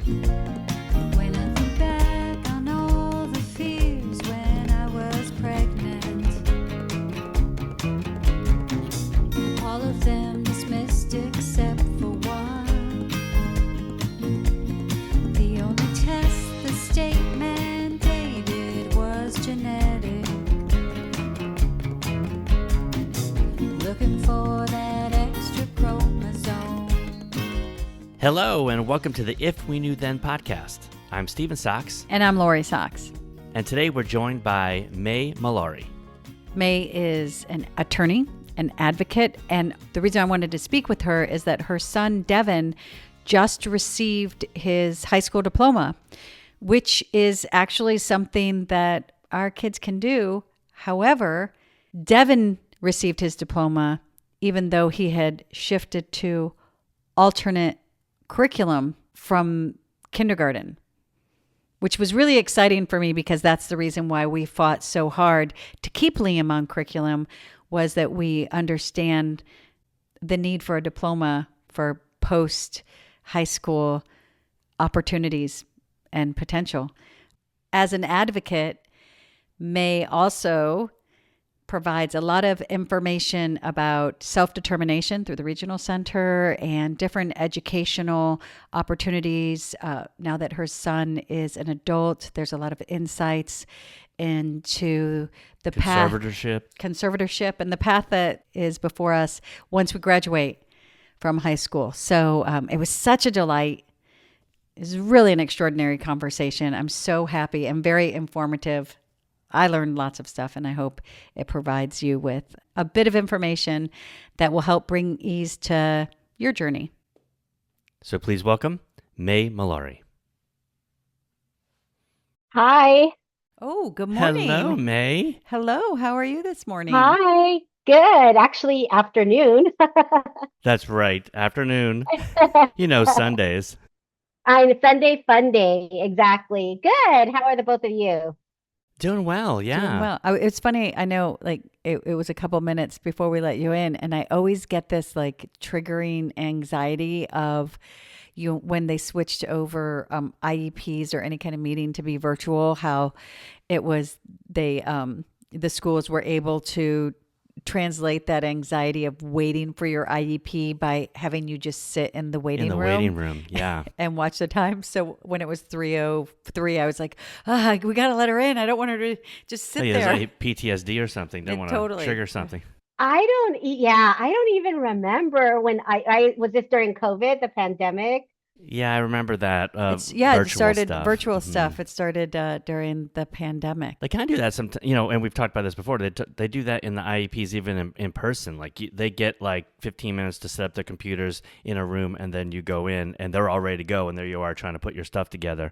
When I think back on all the fears when I was pregnant, all of them dismissed except for one. The only test the state mandated was genetic. Looking for that extra chromosome. Hello, and welcome to the If We Knew Then podcast. I'm Devin Saux, And I'm Lori Saux. and today we're joined by May Mallari. May is an attorney, an advocate, and the reason I wanted to speak with her is that her son, Devin, just received his high school diploma, which is actually something that our kids can do. However, Devin received his diploma even though he had shifted to alternate curriculum from kindergarten, which was really exciting for me because that's the reason why we fought so hard to keep Liam on curriculum, was that we understand the need for a diploma for post high school opportunities and potential. As an advocate, May also provides a lot of information about self-determination through the regional center and different educational opportunities. Now that her son is an adult, there's a lot of insights into the conservatorship and the path that is before us once we graduate from high school. So it was such a delight. It was really an extraordinary conversation. I'm so happy and very informative. I learned lots of stuff, and I hope it provides you with a bit of information that will help bring ease to your journey. So please welcome May Mallari. Hi. Oh, good morning. Hello, May. Hello. How are you this morning? Hi. Good. Actually, afternoon. That's right, afternoon. Sundays. I'm Sunday fun day. Exactly. Good. How are the both of you? Doing well, yeah. Doing well. It's funny. I know, it was a couple minutes before we let you in, and I always get this triggering anxiety of when they switched over IEPs or any kind of meeting to be virtual. How it was the schools were able to translate that anxiety of waiting for your IEP by having you just sit in the waiting room. Waiting room, yeah. And watch the time. So when it was 3:03, I was like, we got to let her in. I don't want her to just sit there. It's like PTSD or something. Don't want to trigger something. I don't even remember when I was this during COVID, the pandemic. Yeah, I remember that. It started virtual stuff. It started during the pandemic. They kind of do that sometimes, and we've talked about this before. They do that in the IEPs, even in person. They get 15 minutes to set up their computers in a room, and then you go in, and they're all ready to go, and there you are trying to put your stuff together,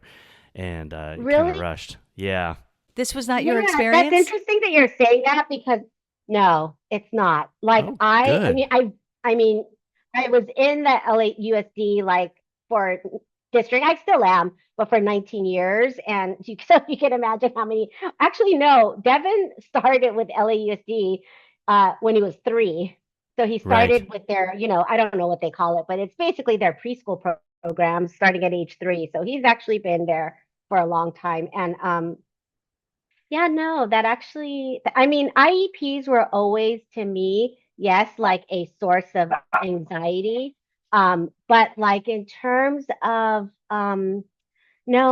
and really kind of rushed. Yeah. This was not your experience? That's interesting that you're saying that because no, it's not. I was in the LAUSD for district. I still am, but for 19 years. And so you can imagine how many, actually, no, Devin started with LAUSD when he was 3. So he started with their, I don't know what they call it, but it's basically their preschool program starting at age 3. So he's actually been there for a long time. And IEPs were always, to me, yes, a source of anxiety. But in terms of, no,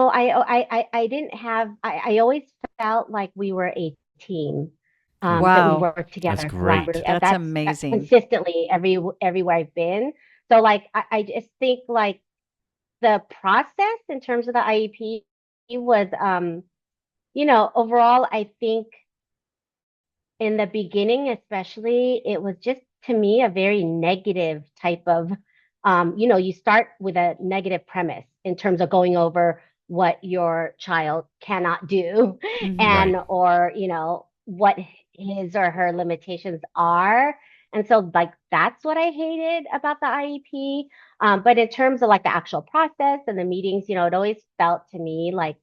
I didn't have, I always felt like we were a team, that we worked together. That's great. That's amazing. Consistently everywhere I've been. So I just think the process in terms of the IEP was, overall, I think in the beginning, especially, it was just, to me, a very negative type of, you start with a negative premise in terms of going over what your child cannot do or what his or her limitations are. And so that's what I hated about the IEP. But in terms of the actual process and the meetings, it always felt to me like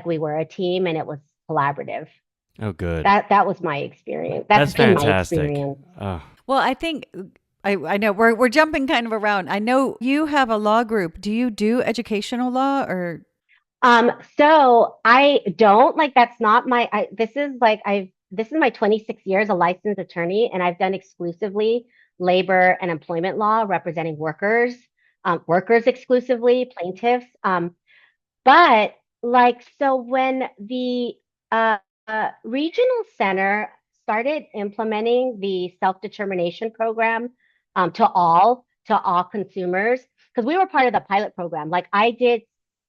we were a team and it was collaborative. Oh, good. That was my experience. That's fantastic. My experience. Well, I think I know we're jumping kind of around. I know you have a law group. Do you do educational law or? So I don't like that's not my this is my 26 years a licensed attorney, and I've done exclusively labor and employment law representing workers exclusively, plaintiffs. But so when the uh, regional center started implementing the self-determination program to all consumers, because we were part of the pilot program. Like I did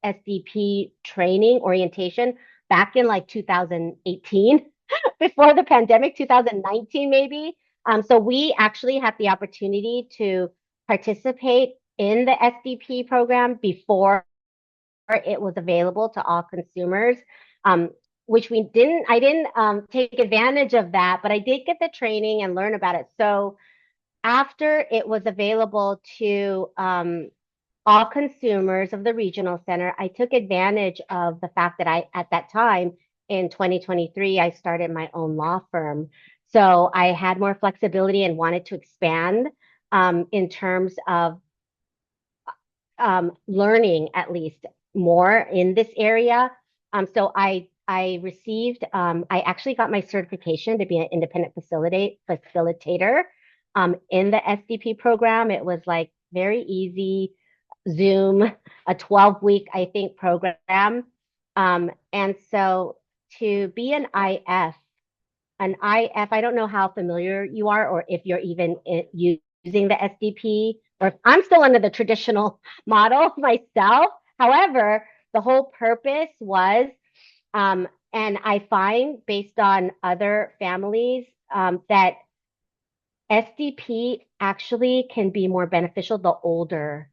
SDP training orientation back in like 2018, before the pandemic, 2019 maybe. So we actually had the opportunity to participate in the SDP program before it was available to all consumers, um, which I didn't take advantage of that, but I did get the training and learn about it. So after it was available to all consumers of the regional center, I took advantage of the fact that at that time in 2023, I started my own law firm. So I had more flexibility and wanted to expand in terms of learning at least more in this area. So I actually got my certification to be an independent facilitator in the SDP program. It was like very easy Zoom, a 12-week, I think, program. And so to be I don't know how familiar you are or if you're even using the SDP, or if I'm still under the traditional model myself. However, the whole purpose was, and I find based on other families, that SDP actually can be more beneficial the older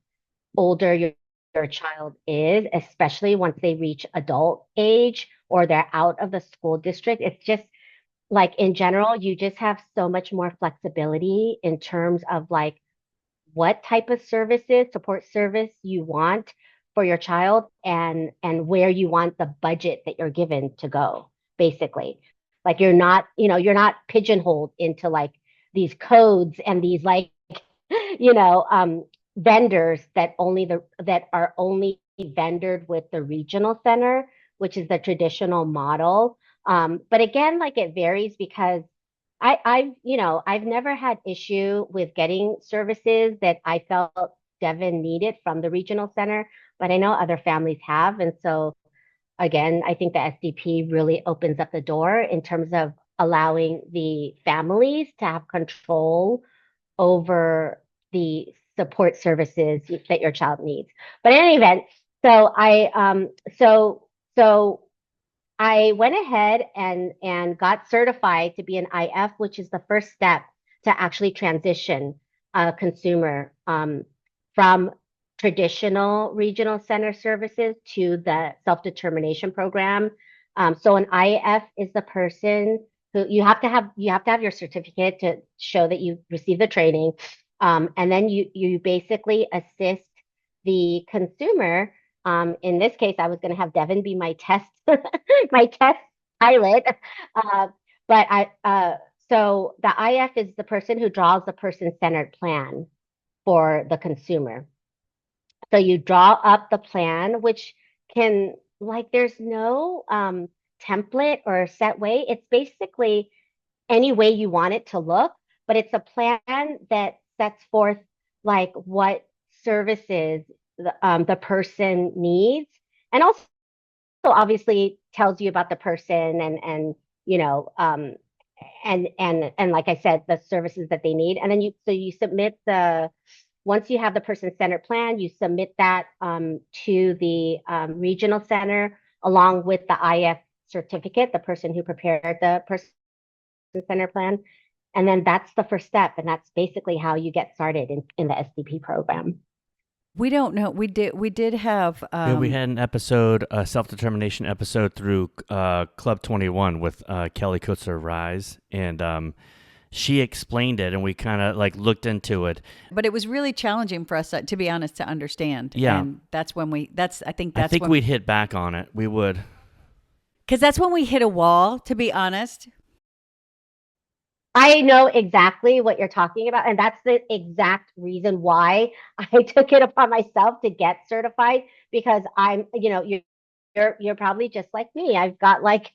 your child is, especially once they reach adult age or they're out of the school district. It's just like in general, you just have so much more flexibility in terms of like what type of support service you want for your child and where you want the budget that you're given to go, basically. Like you're not pigeonholed into like these codes and these like, vendors that are only vendored with the regional center, which is the traditional model. But again, like it varies because I've never had issue with getting services that I felt Devin needed from the regional center, but I know other families have. And so again, I think the SDP really opens up the door in terms of allowing the families to have control over the support services that your child needs. But in any event, so I went ahead and got certified to be an IF, which is the first step to actually transition a consumer from traditional regional center services to the self-determination program. So an IF is the person who you have to have your certificate to show that you received the training, and then you basically assist the consumer. In this case, I was going to have Devin be my test my test pilot. Uh, but so the IF is the person who draws the person-centered plan for the consumer. So you draw up the plan, which can like there's no template or set way. It's basically any way you want it to look, but it's a plan that sets forth like what services the person needs, and also obviously tells you about the person and you know and like I said, the services that they need, and then you submit the once you have the person-centered plan, you submit that to the regional center along with the IF certificate, the person who prepared the person-centered plan. And then that's the first step. And that's basically how you get started in the SDP program. We don't know. We did have. Yeah, we had an episode, a self-determination episode through Club 21 with Kelly Kutzer Rise, and she explained it, and we kind of like looked into it. But it was really challenging for us, to be honest, to understand. Yeah, and that's when I think we'd hit back on it. We would, because that's when we hit a wall. To be honest. I know exactly what you're talking about, and that's the exact reason why I took it upon myself to get certified because you're probably just like me. I've got like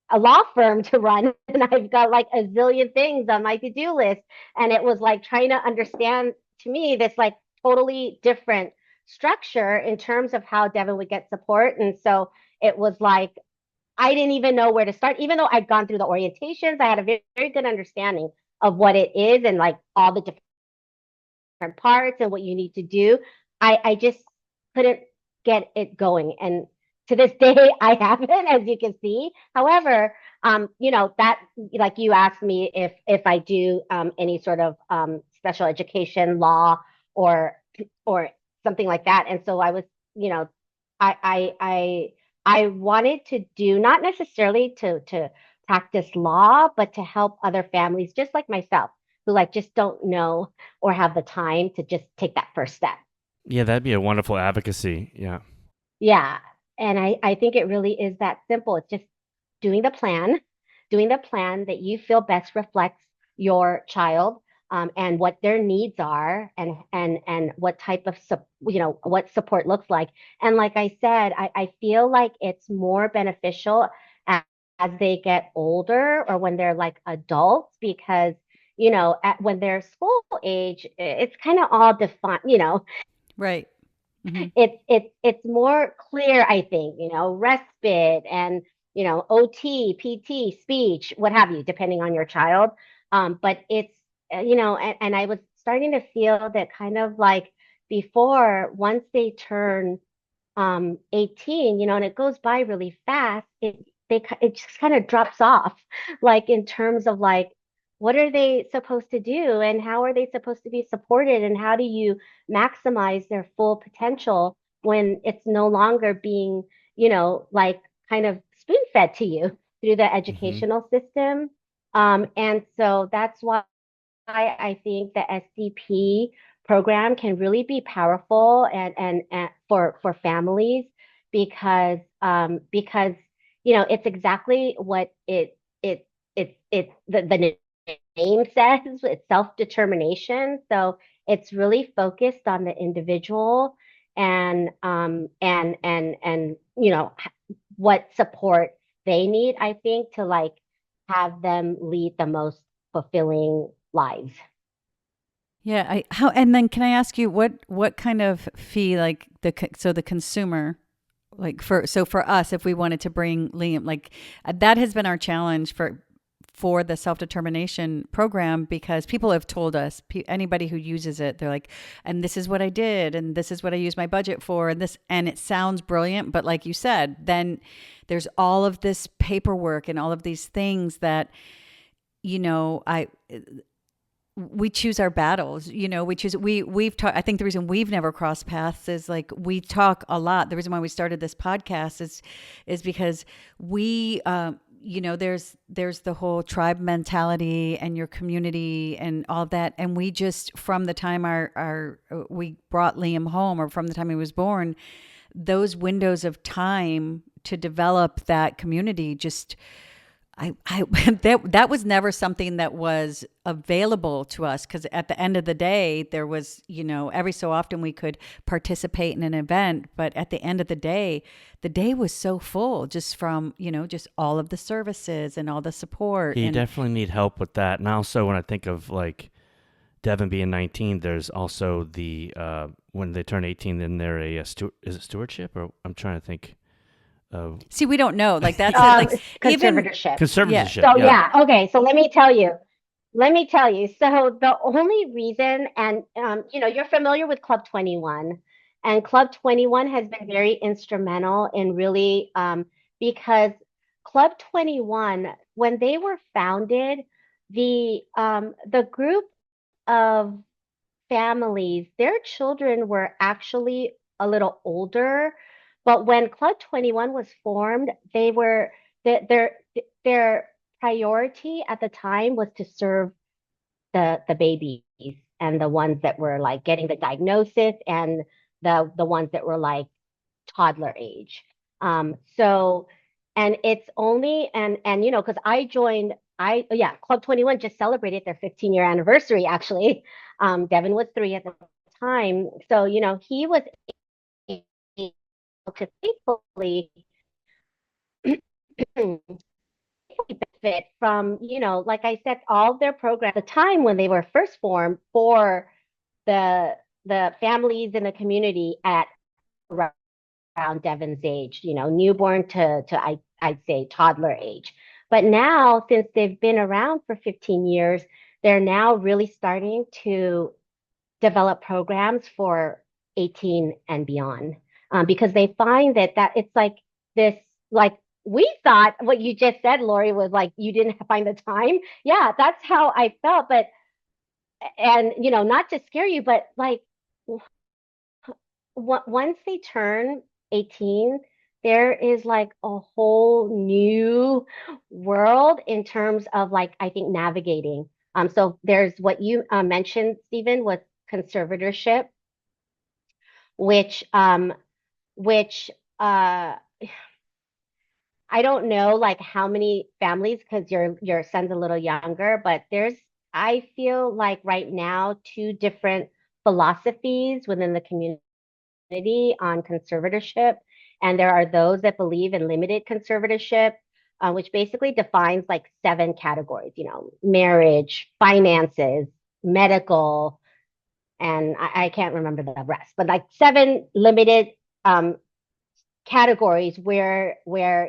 a law firm to run and I've got like a zillion things on my to-do list. And it was like trying to understand to me this like totally different structure in terms of how Devin would get support. And so it was like I didn't even know where to start, even though I'd gone through the orientations, I had a very, very good understanding of what it is and like all the different parts and what you need to do. I just couldn't get it going. And to this day, I haven't, as you can see. However, that like you asked me if I do any sort of special education law or or something like that. And so I was, you know, I I I I wanted to do not necessarily to practice law, but to help other families just like myself who like just don't know or have the time to just take that first step. Yeah, that'd be a wonderful advocacy. Yeah. Yeah. And I think it really is that simple. It's just doing the plan, doing the plan that you feel best reflects your child and what their needs are and what type of what support looks like. And like I said, I feel like it's more beneficial as they get older or when they're like adults because when they're school age, it's kind of all defined, Right. Hmm. it's more clear, I think, respite and OT, PT, speech, what have you, depending on your child. But it's and I was starting to feel that kind of like before, once they turn 18, and it goes by really fast, it just kind of drops off, like in terms of like what are they supposed to do and how are they supposed to be supported and how do you maximize their full potential when it's no longer being, like kind of spoon fed to you through the Hmm. educational system. And so that's why I think the SDP program can really be powerful and for families because it's exactly what the name says. It's self-determination. So it's really focused on the individual and what support they need, I think, to like have them lead the most fulfilling lives. Yeah. And then can I ask you what kind of fee, like so the consumer, like for us, if we wanted to bring Liam, like that has been our challenge for the self-determination program because people have told us, anybody who uses it, they're like, and this is what I did and this is what I used my budget for and it sounds brilliant, but like you said, then there's all of this paperwork and all of these things that I we choose our battles. We've talked. I think the reason we've never crossed paths is like we talk a lot. The reason why we started this podcast is because we there's the whole tribe mentality and your community and all that, and we just, from the time our we brought Liam home, or from the time he was born, those windows of time to develop that community just I that was never something that was available to us, because at the end of the day there was, every so often we could participate in an event, but at the end of the day was so full just from, just all of the services and all the support. You And definitely need help with that. And also, when I think of like Devin being 19, there's also the when they turn 18, then they're is it stewardship, or I'm trying to think of see, we don't know, like that's it, like even Conservatorship. conservatorship. So Yeah. yeah, okay. So let me tell you. So the only reason, and you're familiar with Club 21, and Club 21 has been very instrumental in really because Club 21, when they were founded, the group of families, their children were actually a little older. But when Club 21 was formed, their their priority at the time was to serve the babies and the ones that were like getting the diagnosis and the ones that were like toddler age. So and it's only and because Club 21 just celebrated their 15-year anniversary, actually. Devin was 3 at the time. So, he was able to thankfully benefit from, like I said, all their programs at the time when they were first formed for the families in the community at around Devin's age, newborn to I'd say toddler age. But now, since they've been around for 15 years, they're now really starting to develop programs for 18 and beyond, because they find that it's like this, like we thought what you just said, Lori, was like you didn't find the time. Yeah, that's how I felt. But and not to scare you, but like once they turn 18, there is like a whole new world in terms of like, I think, navigating. So there's what you mentioned, Stephen, with conservatorship, which which I don't know like how many families, because your son's a little younger, but I feel like right now two different philosophies within the community on conservatorship. And there are those that believe in limited conservatorship, which basically defines like 7 categories, marriage, finances, medical, and I can't remember the rest, but like 7 limited categories where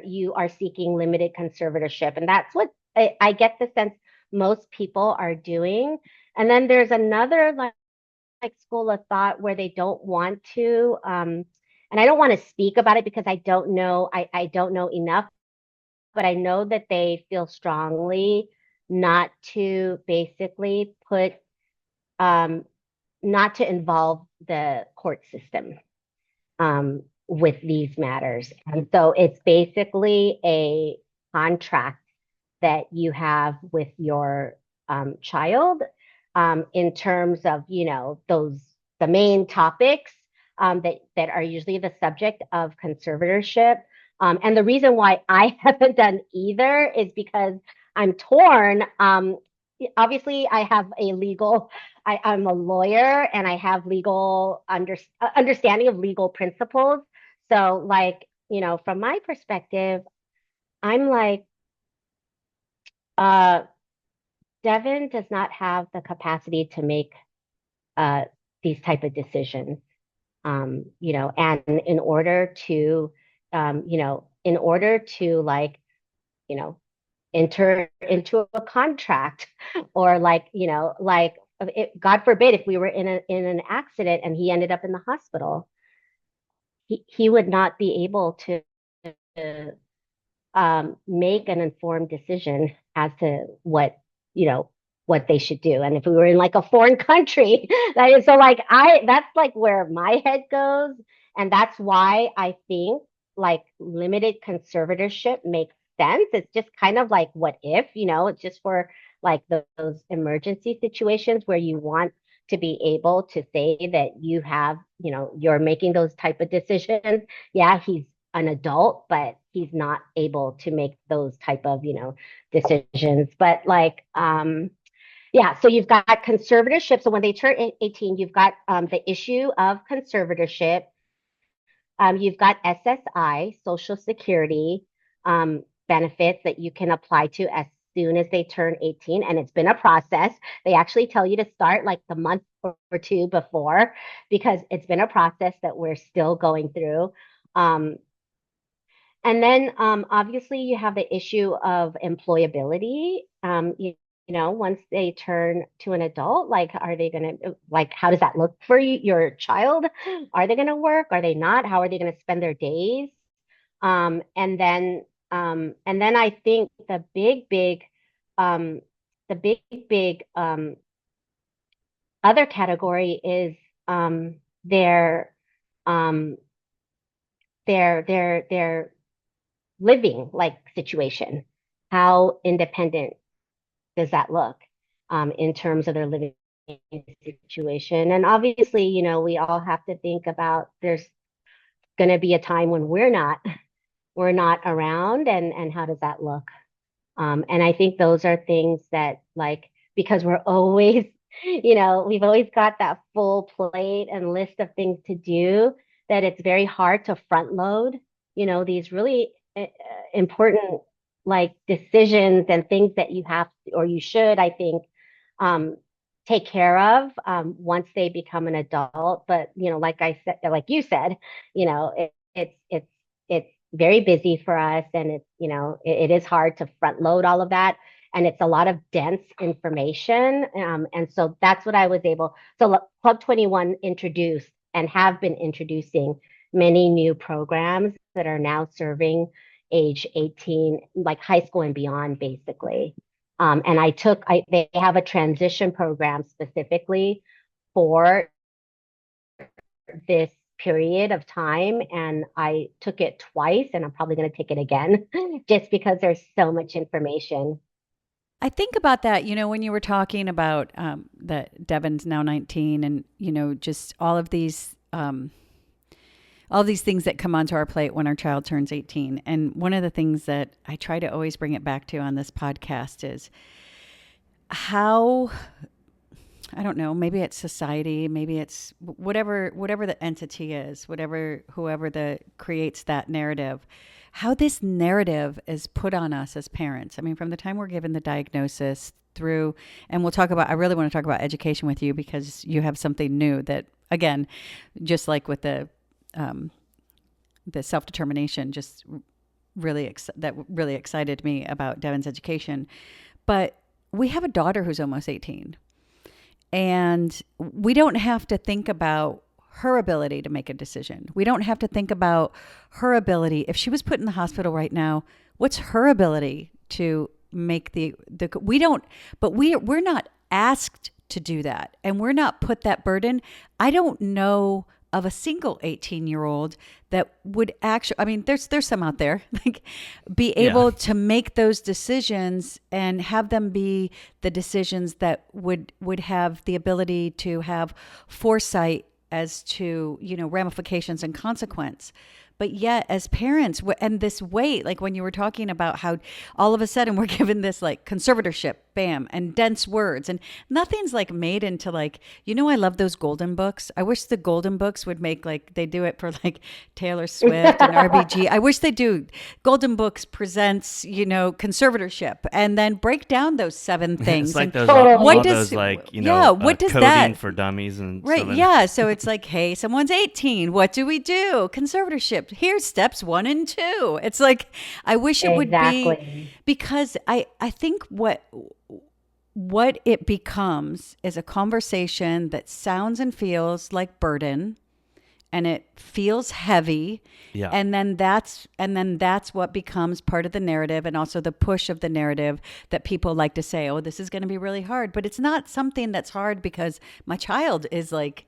you are seeking limited conservatorship. And that's what I get the sense most people are doing. And then there's another like school of thought where they don't want to, and I don't want to speak about it because I don't know, I don't know enough, but I know that they feel strongly not to basically not to involve the court system with these matters. And so it's basically a contract that you have with your child, in terms of, the main topics that are usually the subject of conservatorship. And the reason why I haven't done either is because I'm torn. Obviously, I'm a lawyer and I have legal understanding of legal principles. So, like, from my perspective, I'm like, uh, Devin does not have the capacity to make uh, these type of decisions. And in order to like, you know, enter into a contract, or like, God forbid, if we were in an accident and he ended up in the hospital, he would not be able to make an informed decision as to what they should do. And if we were in like a foreign country, that is, so like that's like where my head goes. And that's why I think like limited conservatorship makes sense. It's just kind of like what if, it's just for like those emergency situations where you want to be able to say that you have, you're making those type of decisions. Yeah, he's an adult, but he's not able to make those type of, decisions. But like, yeah, so you've got conservatorship. So when they turn 18, you've got the issue of conservatorship. You've got SSI, Social Security benefits that you can apply to as soon as they turn 18. And it's been a process. They actually tell you to start like the month or 2 before, because it's been a process that we're still going through. And then obviously you have the issue of employability. Once they turn to an adult, like, are they going to, like, how does that look for you, your child? Are they going to work? Are they not? How are they going to spend their days? And then I think the big other category is their um, their living like situation. How independent does that look in terms of their living situation? And obviously, we all have to think about there's going to be a time when we're not around, and how does that look? And I think those are things that, like, because we're always, we've always got that full plate and list of things to do, that it's very hard to front load, these really important, like, decisions and things that you have or you should, I think, um, take care of once they become an adult. But, like I said, like you said, it's very busy for us, and it is hard to front load all of that, and it's a lot of dense information, and so that's what I was able. So Club 21 introduced and have been introducing many new programs that are now serving age 18, like high school and beyond, basically. And they have a transition program specifically for this period of time, and I took it twice, and I'm probably going to take it again just because there's so much information. I think about that, when you were talking about that Devin's now 19, and just all of these things that come onto our plate when our child turns 18. And one of the things that I try to always bring it back to on this podcast is how, I don't know, maybe it's society, maybe it's whatever the entity is, whoever creates that narrative, how this narrative is put on us as parents. I mean, from the time we're given the diagnosis through, and I really want to talk about education with you, because you have something new that, again, just like with the self-determination, just really that really excited me about Devin's education. But we have a daughter who's almost 18, and we don't have to think about her ability to make a decision. We don't have to think about her ability. If she was put in the hospital right now, what's her ability to make we're not asked to do that, and we're not put that burden. I don't know of a single 18-year-old that would actually, I mean, there's some out there, like, be able to make those decisions and have them be the decisions that would have the ability to have foresight as to, ramifications and consequence. But yet, as parents, and this weight, like when you were talking about how all of a sudden we're given this like conservatorship, bam, and dense words, and nothing's like made into like, I love those golden books. I wish the golden books would make, like, they do it for like Taylor Swift and RBG. I wish they do. Golden Books presents, conservatorship, and then break down those 7 things. It's like and those, what does, those like, what does coding that for dummies and right? stuff. Yeah. So it's like, hey, someone's 18. What do we do? Conservatorship. Here's steps 1 and 2. It's like, I wish it would be, because I think what it becomes is a conversation that sounds and feels like burden, and it feels heavy. Yeah. And then that's what becomes part of the narrative, and also the push of the narrative that people like to say, oh, this is going to be really hard. But it's not something that's hard, because my child is like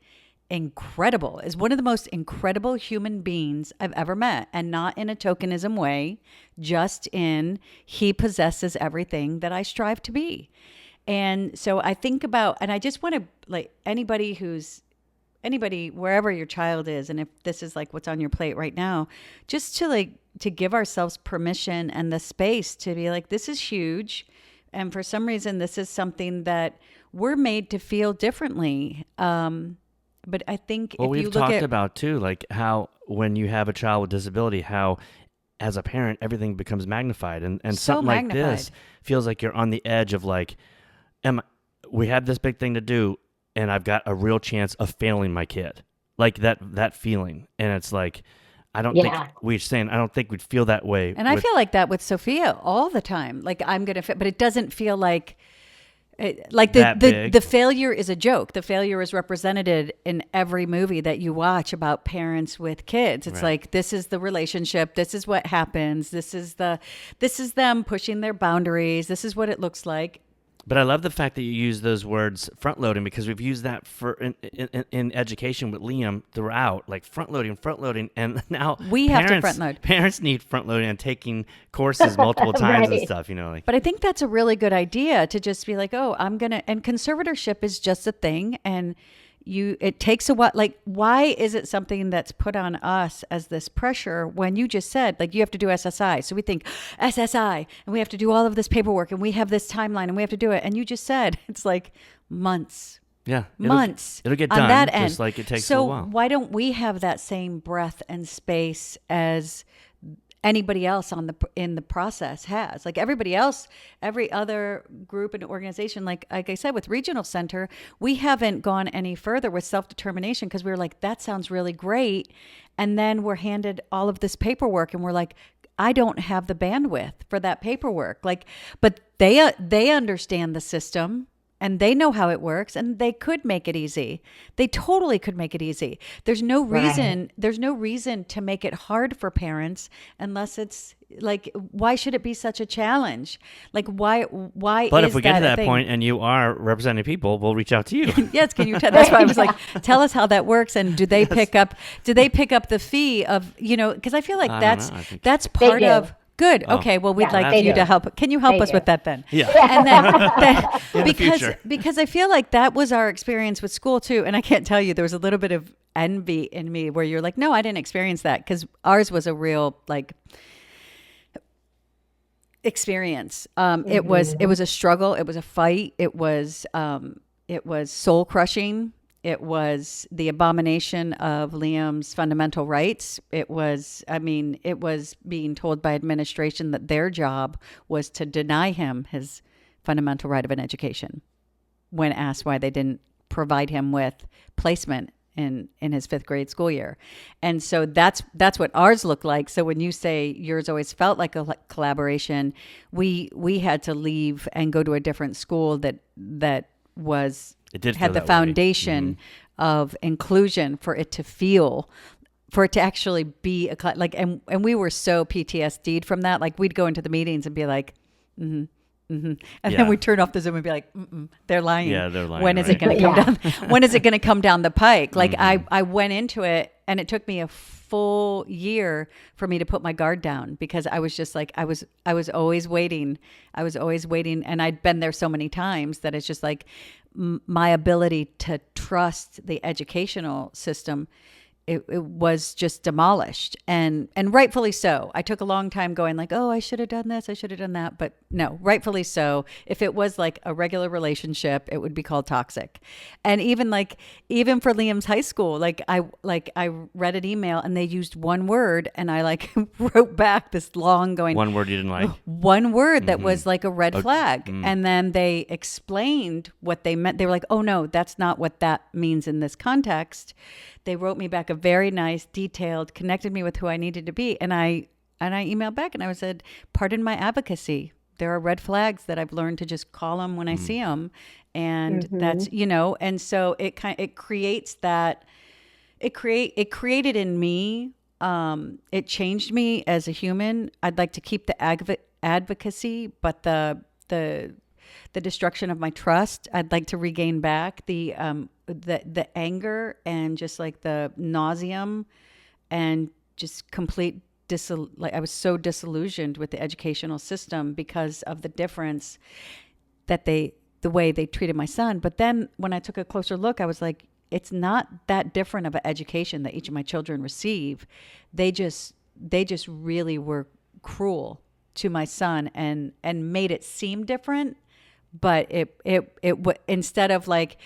incredible, is one of the most incredible human beings I've ever met, and not in a tokenism way, just in he possesses everything that I strive to be. And so I think about, and I just want to, like, anybody wherever your child is, and if this is like what's on your plate right now, just to give ourselves permission and the space to be like, this is huge, and for some reason this is something that we're made to feel differently. But I think well, if you we've look talked at about too, like how when you have a child with disability, how as a parent everything becomes magnified, and So something like this feels like you're on the edge of like, we have this big thing to do, and I've got a real chance of failing my kid, like that feeling. And it's like, I don't think we'd feel that way. And I feel like that with Sophia all the time. Like, I'm going to, but it doesn't feel like the failure is a joke. The failure is represented in every movie that you watch about parents with kids. It's like, this is the relationship. This is what happens. This is them pushing their boundaries. This is what it looks like. But I love the fact that you use those words, front loading, because we've used that for in education with Liam throughout, like front loading, and now we have to front load. Parents need front loading and taking courses multiple times and stuff, like. But I think that's a really good idea, to just be like, oh, and conservatorship is just a thing, and it takes a while. Like, why is it something that's put on us as this pressure when you just said, like, you have to do SSI? So we think SSI and we have to do all of this paperwork and we have this timeline and we have to do it. And you just said, it's like months. Yeah. Months. It'll get on done that just end. like it takes a So while. why don't we have that same breath and space as anybody else in the process has? Like everybody else, every other group and organization, like I said, with Regional Center, we haven't gone any further with self-determination because we were like, that sounds really great. And then we're handed all of this paperwork and we're like, I don't have the bandwidth for that paperwork. Like, but they understand the system and they know how it works and they could make it easy. They totally could make it easy. There's no reason to make it hard for parents unless it's like, why should it be such a challenge? Like, why But is if we get to that thing? point and you are representing people, we'll reach out to you. Yes, can you tell? That's why I was like, tell us how that works, and do they pick up the fee of, because I feel like I don't that's know. I think- that's part do. of. Good. Oh. Okay. Well, we'd Yeah, like they you do. to help. Can you help They us do. with that then? Yeah. And then In the future. because I feel like that was our experience with school too. And I can't tell you, there was a little bit of envy in me where you're like, no, I didn't experience that, because ours was a real like experience. It was a struggle. It was a fight. It was soul crushing. It was the abomination of Liam's fundamental rights. It was being told by administration that their job was to deny him his fundamental right of an education when asked why they didn't provide him with placement in his 5th grade school year. And so that's what ours looked like. So when you say yours always felt like a collaboration, we had to leave and go to a different school that was It did had feel the that way. foundation of inclusion for it to actually be and we were so PTSD'd from that. Like, we'd go into the meetings and be like, and Yeah. then we'd turn off the Zoom and be like, they're lying. Yeah, they're lying, When is it right? going to come down? When is it going to come down the pike? Like, I went into it and it took me a full year for me to put my guard down, because I was just like, I was always waiting. And I'd been there so many times that it's just like my ability to trust the educational system, it was just demolished, and rightfully so. I took a long time going like, oh, I should have done this, I should have done that, but no, rightfully so. If it was like a regular relationship, it would be called toxic. And even for Liam's high school, I read an email and they used one word, and I like wrote back this long going, One word you didn't like. one word that was like a red flag. And then they explained what they meant. They were like, oh no, that's not what that means in this context. They wrote me back a very nice, detailed, connected me with who I needed to be. And I emailed back and I said, pardon my advocacy. There are red flags that I've learned to just call them when I see them. And that's, and so it creates that, it created in me, it changed me as a human. I'd like to keep the advocacy, but the destruction of my trust, I'd like to regain back the anger and just like the nauseum and just complete I was so disillusioned with the educational system because of the difference that the way they treated my son. But then when I took a closer look, I was like, it's not that different of an education that each of my children receive. They just really were cruel to my son and made it seem different. But instead of like,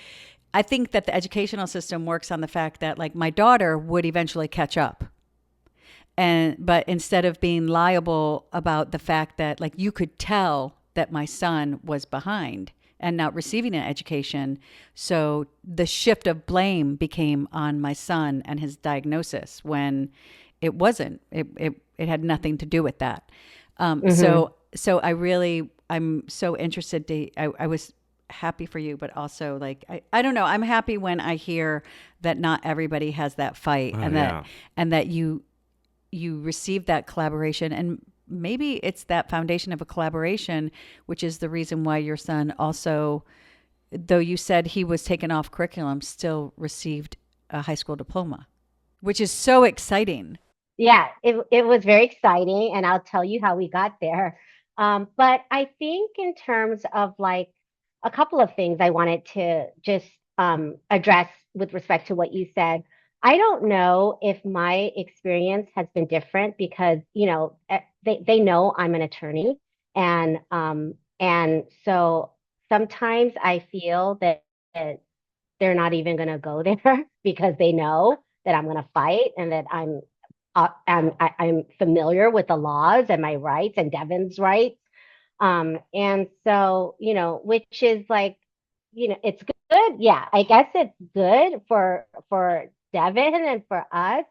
I think that the educational system works on the fact that like my daughter would eventually catch up. But instead of being liable about the fact that like you could tell that my son was behind and not receiving an education. So the shift of blame became on my son and his diagnosis when it wasn't. It had nothing to do with that. So I'm so interested I was happy for you, but also like, I don't know. I'm happy when I hear that not everybody has that fight and that you receive that collaboration, and maybe it's that foundation of a collaboration, which is the reason why your son also, though you said he was taken off curriculum, still received a high school diploma, which is so exciting. Yeah, it was very exciting, and I'll tell you how we got there. But I think in terms of like a couple of things I wanted to just address with respect to what you said. I don't know if my experience has been different because, they know I'm an attorney, and so sometimes I feel that they're not even going to go there because they know that I'm going to fight and that I'm familiar with the laws and my rights and Devin's rights. And so, which is like, it's good. Yeah, I guess it's good for Devin and for us.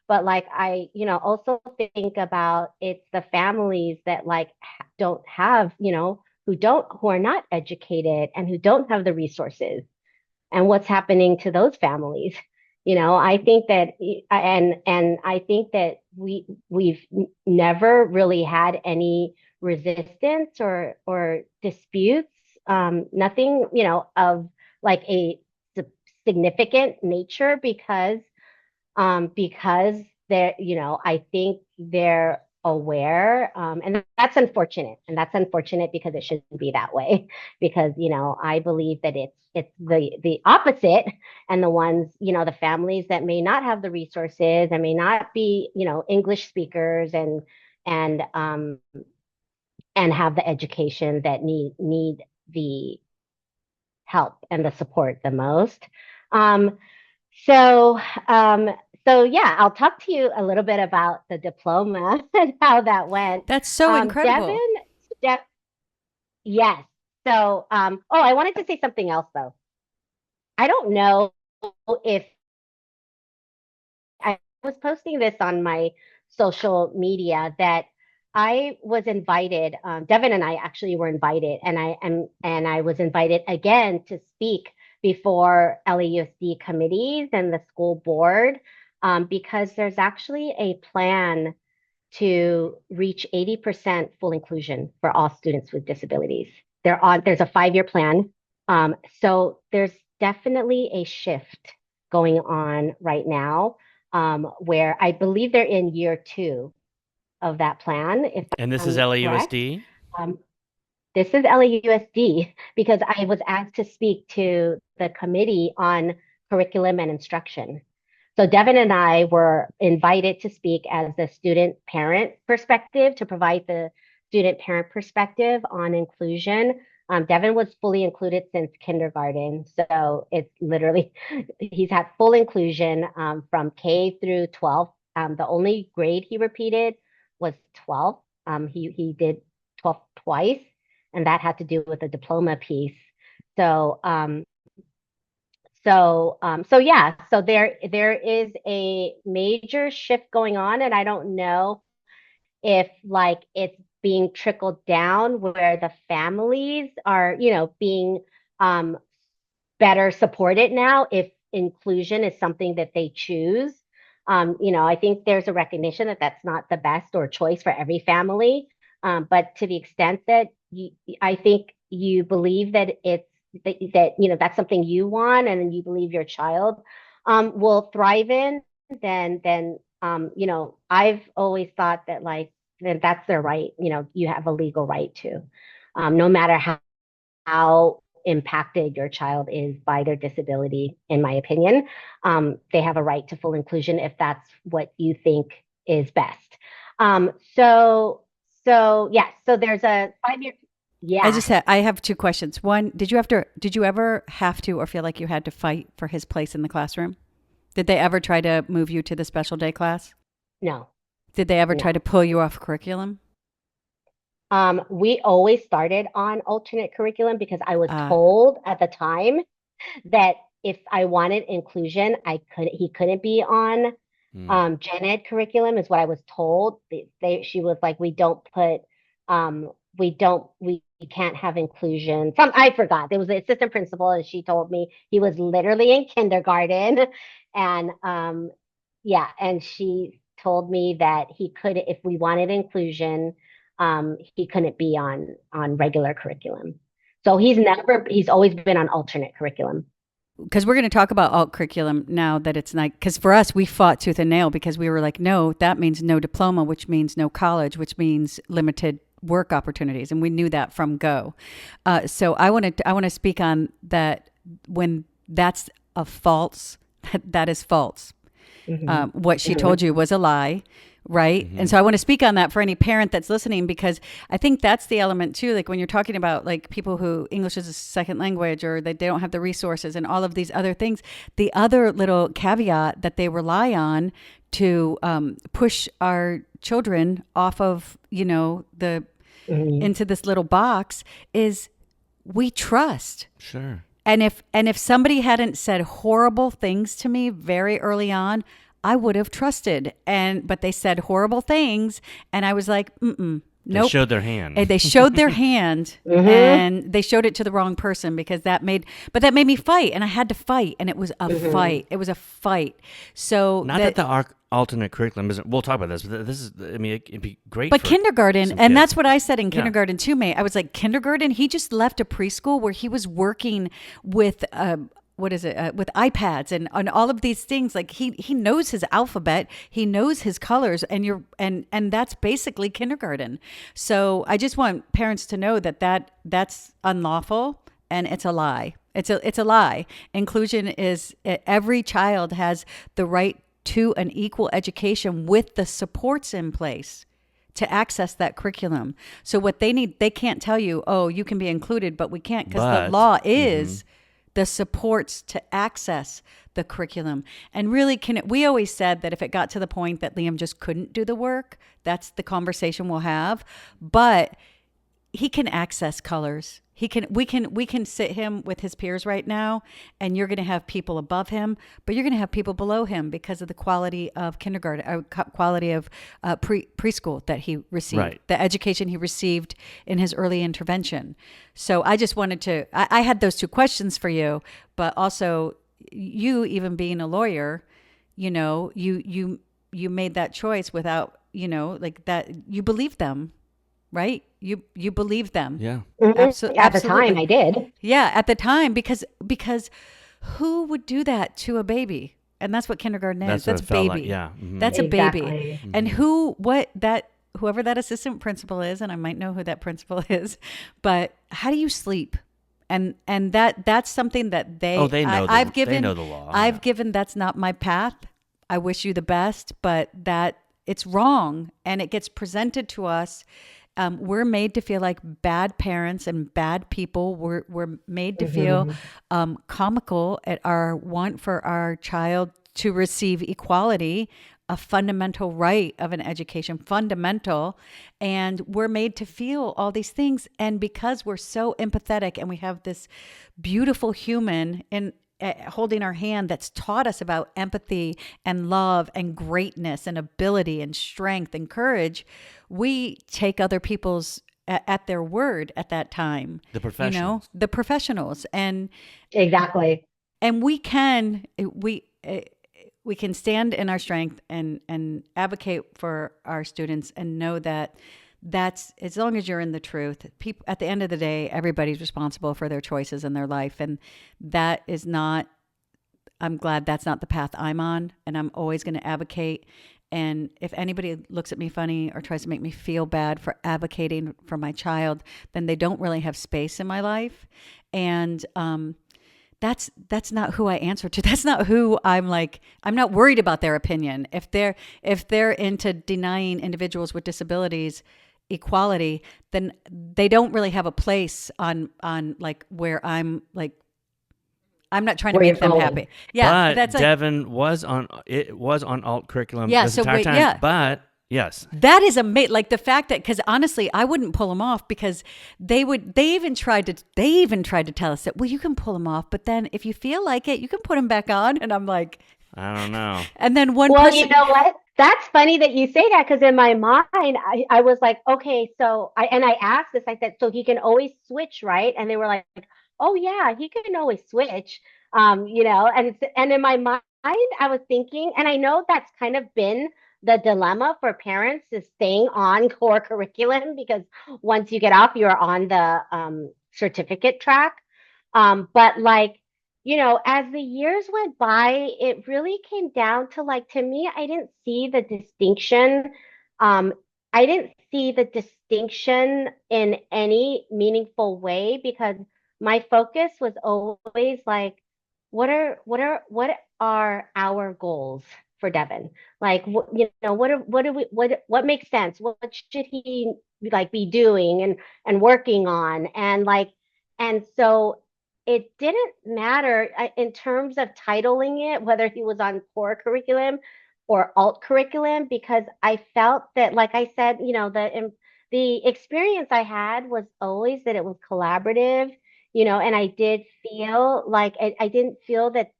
But like I, also think about it's the families that like don't have, who are not educated and who don't have the resources, and what's happening to those families. I think that, and I think that we've never really had any resistance or disputes, nothing, of like a significant nature, because I think they're aware, and that's unfortunate, because it shouldn't be that way, because I believe that it's the opposite, and the ones, the families that may not have the resources and may not be, English speakers, and um and have the education that need the help and the support the most. Um, so, um, so yeah, I'll talk to you a little bit about the diploma and how that went. That's so Devin, incredible. De- yes. So, I wanted to say something else though. I don't know if I was posting this on my social media that I was invited. Devin and I actually were invited, and I was invited again to speak before LAUSD committees and the school board, because there's actually a plan to reach 80% full inclusion for all students with disabilities. There's a 5-year plan. So there's definitely a shift going on right now, where I believe they're in year 2 of that plan, if And this is I'm correct. LAUSD. Um, this is LAUSD because I was asked to speak to the committee on curriculum and instruction. So Devin and I were invited to speak as the student parent perspective, to provide the student parent perspective on inclusion. Devin was fully included since kindergarten. So it's literally, he's had full inclusion, from K through 12. The only grade he repeated was 12. He did 12 twice, and that had to do with the diploma piece. So, so yeah, so there is a major shift going on, and I don't know if like it's being trickled down where the families are, being um better supported now, if inclusion is something that they choose. I think there's a recognition that that's not the best or choice for every family. But to the extent that I think you believe that that's something you want, and you believe your child will thrive in, then I've always thought that like then that's their right. You have a legal right to, no matter how impacted your child is by their disability, in my opinion. They have a right to full inclusion if that's what you think is best. So yeah, so there's a 5-year. I Yeah, just had, I have 2 questions. One, did you ever have to or feel like you had to fight for his place in the classroom? Did they ever try to move you to the special day class? no, Did they ever try no. to pull you off curriculum? We always started on alternate curriculum because I was Uh, told at the time that if I wanted inclusion, he couldn't be on Hmm. gen ed curriculum, is what I was told. She was like, we can't have inclusion. I forgot. There was the assistant principal, and she told me he was literally in kindergarten, and yeah, and she told me that he could, if we wanted inclusion, he couldn't be on regular curriculum. So he's always been on alternate curriculum. because we're going to talk about alt curriculum now that it's like, because for us, we fought tooth and nail because we were like, no, that means no diploma, which means no college, which means limited work opportunities. And we knew that from go. So I want to speak on that when That's a false, that is false. What she told you was a lie, right? And so I want to speak on that for any parent that's listening, because I think that's the element too. Like when you're talking about like people who English is a second language, or they don't have the resources and all of these other things, the other little caveat that they rely on to push our children off of, the into this little box is we trust. Sure. And if somebody hadn't said horrible things to me very early on, I would have trusted. But they said horrible things, and I was like, nope. They showed their hand. And they showed their hand, and they showed it to the wrong person, because that made me fight, and I had to fight, and it was a fight. It was a fight. So Not that the alternate curriculum isn't. We'll talk about this, but this is. I mean, it'd be great. But for kindergarten, some and kids. that's what I said in kindergarten too, May. I was like, kindergarten. He just left a preschool where he was working with. With iPads and all of these things. Like he knows his alphabet, he knows his colors, and that's basically kindergarten. So I just want parents to know that's unlawful, and it's a lie. It's a lie. Inclusion is, every child has the right to an equal education with the supports in place to access that curriculum. So what they need, they can't tell you, oh, you can be included, but we can't, because the law is the supports to access the curriculum. And really, we always said that if it got to the point that Liam just couldn't do the work, that's the conversation we'll have. But he can access colors. We can sit him with his peers right now, and you're going to have people above him, but you're going to have people below him because of the quality of kindergarten, or quality of preschool that he received, the education he received in his early intervention. So I just wanted to, I had those two questions for you, but also you, even being a lawyer, you made that choice without, like that, you believed them. Right? You believe them. Yeah. Absolutely. At the time, I did. Yeah, at the time, because who would do that to a baby? And that's what kindergarten is. That's a baby. Like. Yeah. That's a baby. Exactly. And whoever that assistant principal is, and I might know who that principal is, but how do you sleep? And that's something that they know they know the law. I've given, that's not my path. I wish you the best, but that it's wrong, and it gets presented to us. We're made to feel like bad parents and bad people. We're made to feel comical at our want for our child to receive equality, a fundamental right of an education, fundamental. And we're made to feel all these things. And because we're so empathetic, and we have this beautiful human holding our hand that's taught us about empathy and love and greatness and ability and strength and courage, we take other people's at their word at that time. The professionals. The professionals. And Exactly. And we can stand in our strength and advocate for our students, and know that that's, as long as you're in the truth. People, at the end of the day, everybody's responsible for their choices in their life, and that is not, I'm glad that's not the path I'm on, and I'm always going to advocate. And if anybody looks at me funny or tries to make me feel bad for advocating for my child, then they don't really have space in my life. And that's not who I answer to. That's not who I'm like. I'm not worried about their opinion. If they're into denying individuals with disabilities equality, then they don't really have a place on like where I'm like, I'm not trying to make them happy. Yeah, but that's Devin was on alt curriculum Yeah, this so entire wait, time. yeah. But yes, that is amazing. Like the fact that, because honestly, I wouldn't pull them off, because they even tried to tell us that, well, you can pull them off, but then if you feel like it, you can put them back on. And I'm like, I don't know. And then Well, person, you know what? That's funny that you say that, because in my mind, I was like, okay, so I asked this, I said, so he can always switch, right? And they were like, oh yeah, he can always switch. And in my mind, I was thinking, and I know that's kind of been the dilemma for parents, is staying on core curriculum, because once you get off, you're on the certificate track. But like, as the years went by, it really came down to, like, to me, I didn't see the distinction. I didn't see the distinction in any meaningful way, because my focus was always like, what are our goals for Devin? Like, what makes sense? What should he like be doing and working on? And so it didn't matter in terms of titling it, whether he was on core curriculum or alt curriculum, because I felt that, like I said, the experience I had was always that it was collaborative, and I did feel like I didn't feel that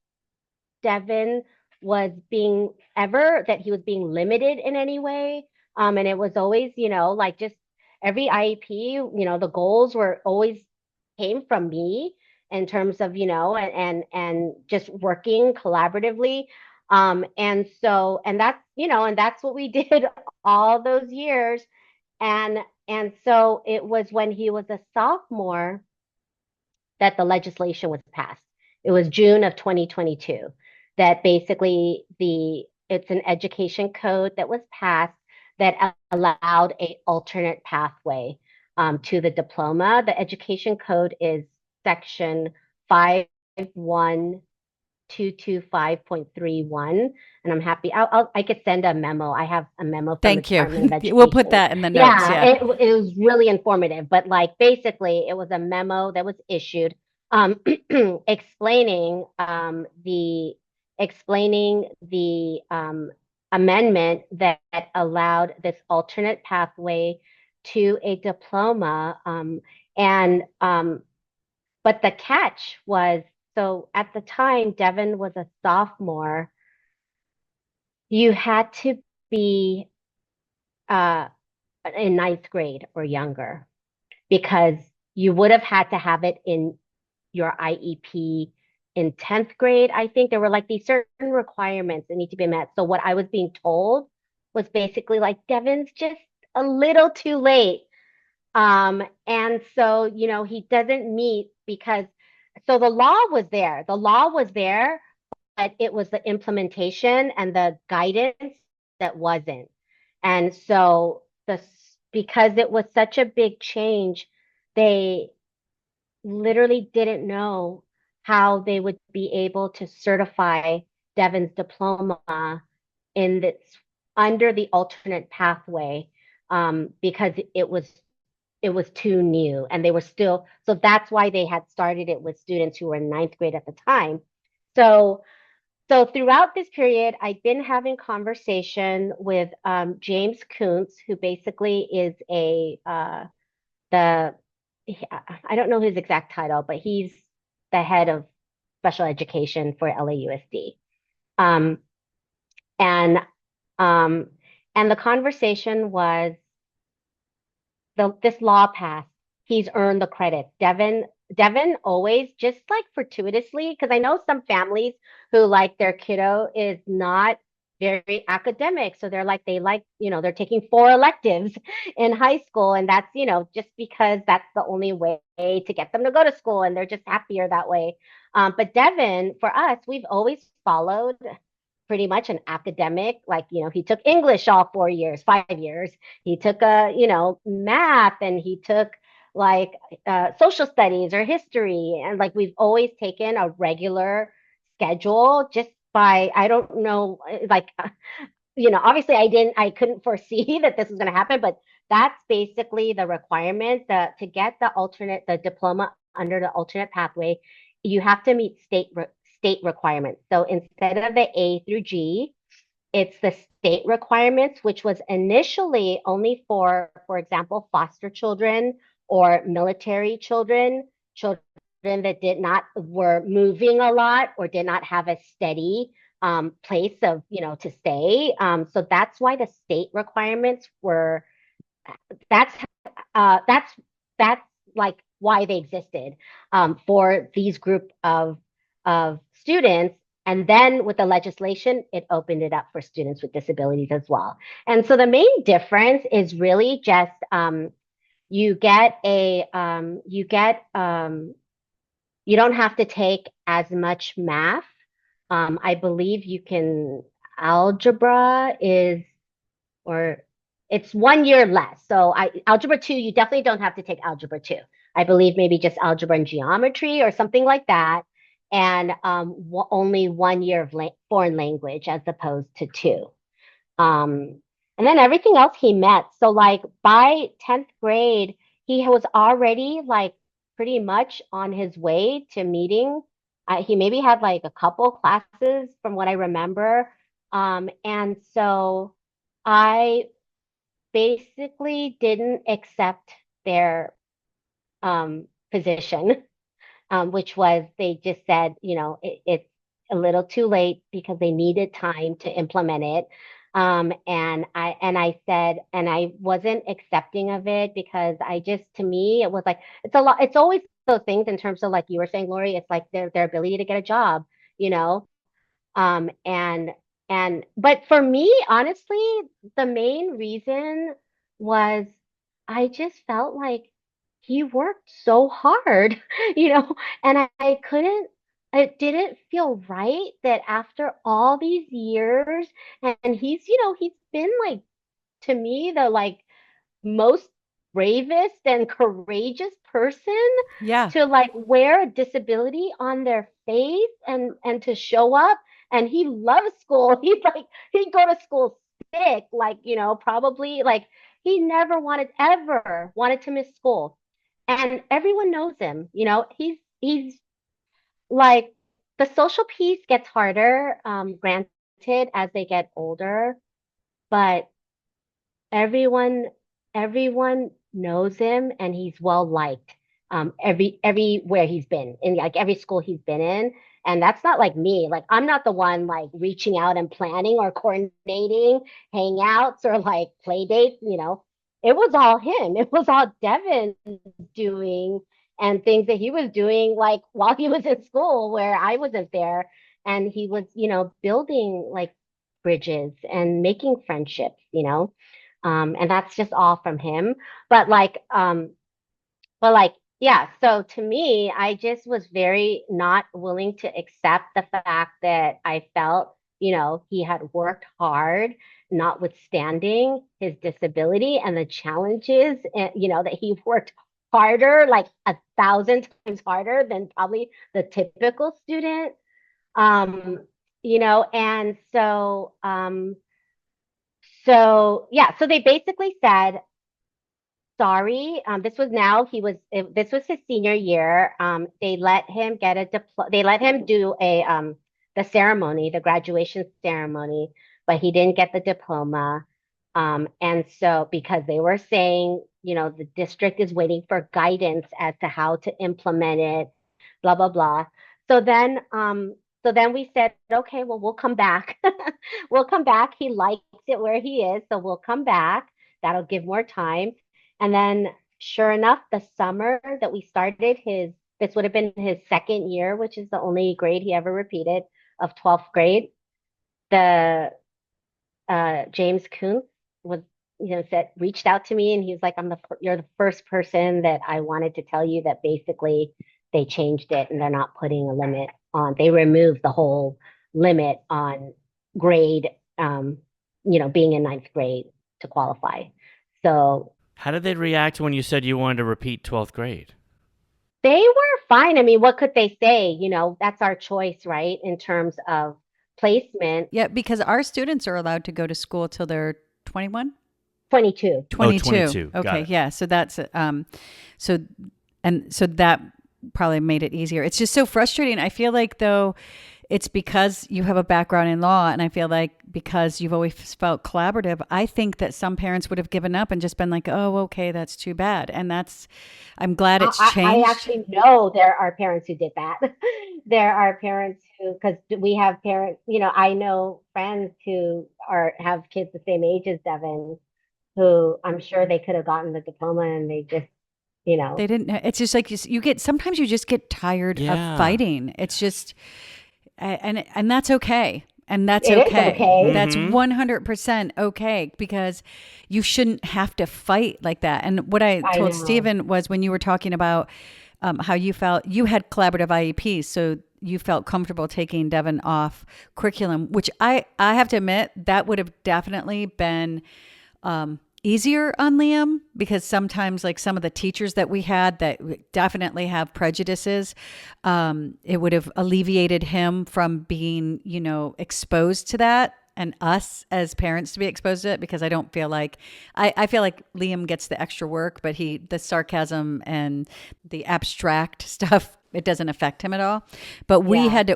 Devin was that he was being limited in any way. And it was always, like just every IEP, the goals were always came from me in terms of, and just working collaboratively. And that's what we did all those years. And so it was when he was a sophomore that the legislation was passed. It was June of 2022 that basically it's an education code that was passed that allowed a alternate pathway to the diploma. The education code is section 51.225.31, and I'm happy. I could send a memo. I have a memo from the Thank you. Department of Education. We'll put that in the notes. Yeah, Yeah. it was really informative, but like basically it was a memo that was issued um, explaining the amendment that allowed this alternate pathway to a diploma. And But the catch was, so at the time Devin was a sophomore, you had to be uh, in ninth grade or younger, because you would have had to have it in your IEP in 10th grade. I think there were like these certain requirements that need to be met. So what I was being told was basically like, Devin's just a little too late. And so, he doesn't meet because, so the law was there. The law was there, but it was the implementation and the guidance that wasn't. And so because it was such a big change, they literally didn't know how they would be able to certify Devin's diploma in this under the alternate pathway, because it was too new, and they were still, so that's why they had started it with students who were in ninth grade at the time. So so throughout this period, I've been having conversation with James Kuntz, who basically is the I don't know his exact title, but he's the head of special education for LAUSD. Um, and um, and the conversation was, this law passed. He's earned the credit. Devin always, just like fortuitously, because I know some families who like their kiddo is not very academic. So they're taking 4 electives in high school. And that's, just because that's the only way to get them to go to school. And they're just happier that way. But Devin, for us, we've always followed pretty much an academic, like, he took English all 4 years, 5 years. He took math, and he took like social studies or history. And like, we've always taken a regular schedule, just by, I don't know, like, obviously I couldn't foresee that this was going to happen, but that's basically the requirement, to get the diploma under the alternate pathway. You have to meet state requirements. So instead of the A through G, it's the state requirements, which was initially only for example, foster children or military children that were moving a lot or did not have a steady place of, to stay. So that's why the state requirements were, that's that's like why they existed, for these group of students. And then with the legislation, it opened it up for students with disabilities as well. And so the main difference is really just, you get a you don't have to take as much math. I believe you can, algebra is, or it's 1 year less. So algebra 2, you definitely don't have to take algebra 2. I believe maybe just algebra and geometry or something like that. and only 1 year of foreign language as opposed to two. Um, and then everything else he met. So like by 10th grade, he was already like pretty much on his way to meeting. He maybe had like a couple classes from what I remember. And so I basically didn't accept their position, which was they just said, it's a little too late because they needed time to implement it. And I said, and I wasn't accepting of it because to me, it was like it's a lot. It's always those things in terms of like you were saying, Lori. It's like their ability to get a job, you know. And but for me, honestly, the main reason was I just felt like he worked so hard, and I couldn't, it didn't feel right that after all these years, and he's been like, to me, the like most bravest and courageous person Yeah. to like wear a disability on their face and to show up, and he loves school. He'd go to school sick, like, probably like he never ever wanted to miss school, and everyone knows him. He's like, the social piece gets harder, granted, as they get older, but everyone everyone knows him, and he's well liked, everywhere he's been in, like every school he's been in. And that's not like me. Like, I'm not the one like reaching out and planning or coordinating hangouts or like play dates. It was all him. It was all Devin doing, and things that he was doing like while he was in school where I wasn't there. And he was, building like bridges and making friendships. And that's just all from him. But yeah, so to me, I just was very not willing to accept the fact that I felt, he had worked hard, notwithstanding his disability and the challenges, and, that he worked harder, like 1,000 times harder than probably the typical student. And so yeah, so they basically said, sorry. This was his senior year. They let him get a diploma. They let him do the ceremony, the graduation ceremony, but he didn't get the diploma. And so because they were saying, the district is waiting for guidance as to how to implement it, blah blah blah. So then, we said, okay, well, we'll come back. We'll come back. He likes it where he is, so we'll come back. That'll give more time. And then, sure enough, the summer that we started this would have been his second year, which is the only grade he ever repeated, of 12th grade. The James Kuntz was, reached out to me, and he's like, you're the first person that I wanted to tell you that basically they changed it and they're not putting a limit on, they removed the whole limit on grade, being in ninth grade to qualify. So How did they react when you said you wanted to repeat 12th grade? they were fine. I mean, what could they say? That's our choice, right? In terms of placement. Yeah, because our students are allowed to go to school till they're 21? 22. 22. 22. Got Okay, it. yeah. So that's so that probably made it easier. It's just so frustrating. I feel like though it's because you have a background in law, and I feel like because you've always felt collaborative, I think that some parents would have given up and just been like, "Oh, okay, that's too bad." And I'm glad it's changed. I actually know there are parents who did that. There are parents who, because we have parents, I know friends who have kids the same age as Devin, who I'm sure they could have gotten the diploma, and they just, They didn't. It's just like sometimes you just get tired Yeah. of fighting. It's just, and that's okay. And that's It is okay. okay. That's Mhm. 100% okay, because you shouldn't have to fight like that. And what I I told know. Stephen was, when you were talking about how you felt, you had collaborative IEPs, so you felt comfortable taking Devin off curriculum, which I have to admit, that would have definitely been easier on Liam because sometimes like some of the teachers that we had that definitely have prejudices, it would have alleviated him from being, exposed to that and us as parents to be exposed to it because I don't feel like I feel like Liam gets the extra work, but the sarcasm and the abstract stuff, it doesn't affect him at all. But we had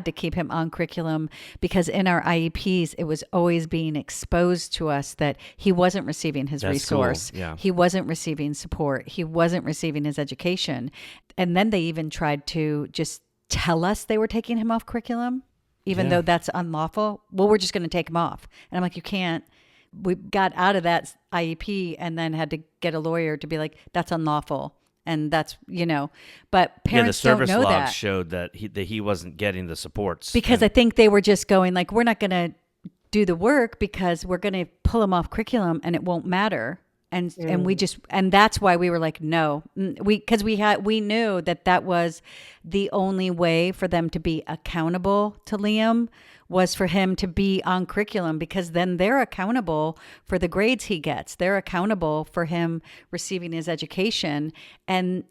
to keep him on curriculum because in our IEPs, it was always being exposed to us that he wasn't receiving his resource. Cool. Yeah. He wasn't receiving support. He wasn't receiving his education. And then they even tried to just tell us they were taking him off curriculum, even though that's unlawful. Well, we're just going to take him off. And I'm like, you can't. We got out of that IEP and then had to get a lawyer to be like, that's unlawful. And that's, but parents the service don't know logs that. showed that he wasn't getting the supports. Because I think they were just going like, we're not going to do the work because we're going to pull him off curriculum and it won't matter. And that's why we were like, no, because we knew that was the only way for them to be accountable to Liam was for him to be on curriculum because then they're accountable for the grades he gets. They're accountable for him receiving his education and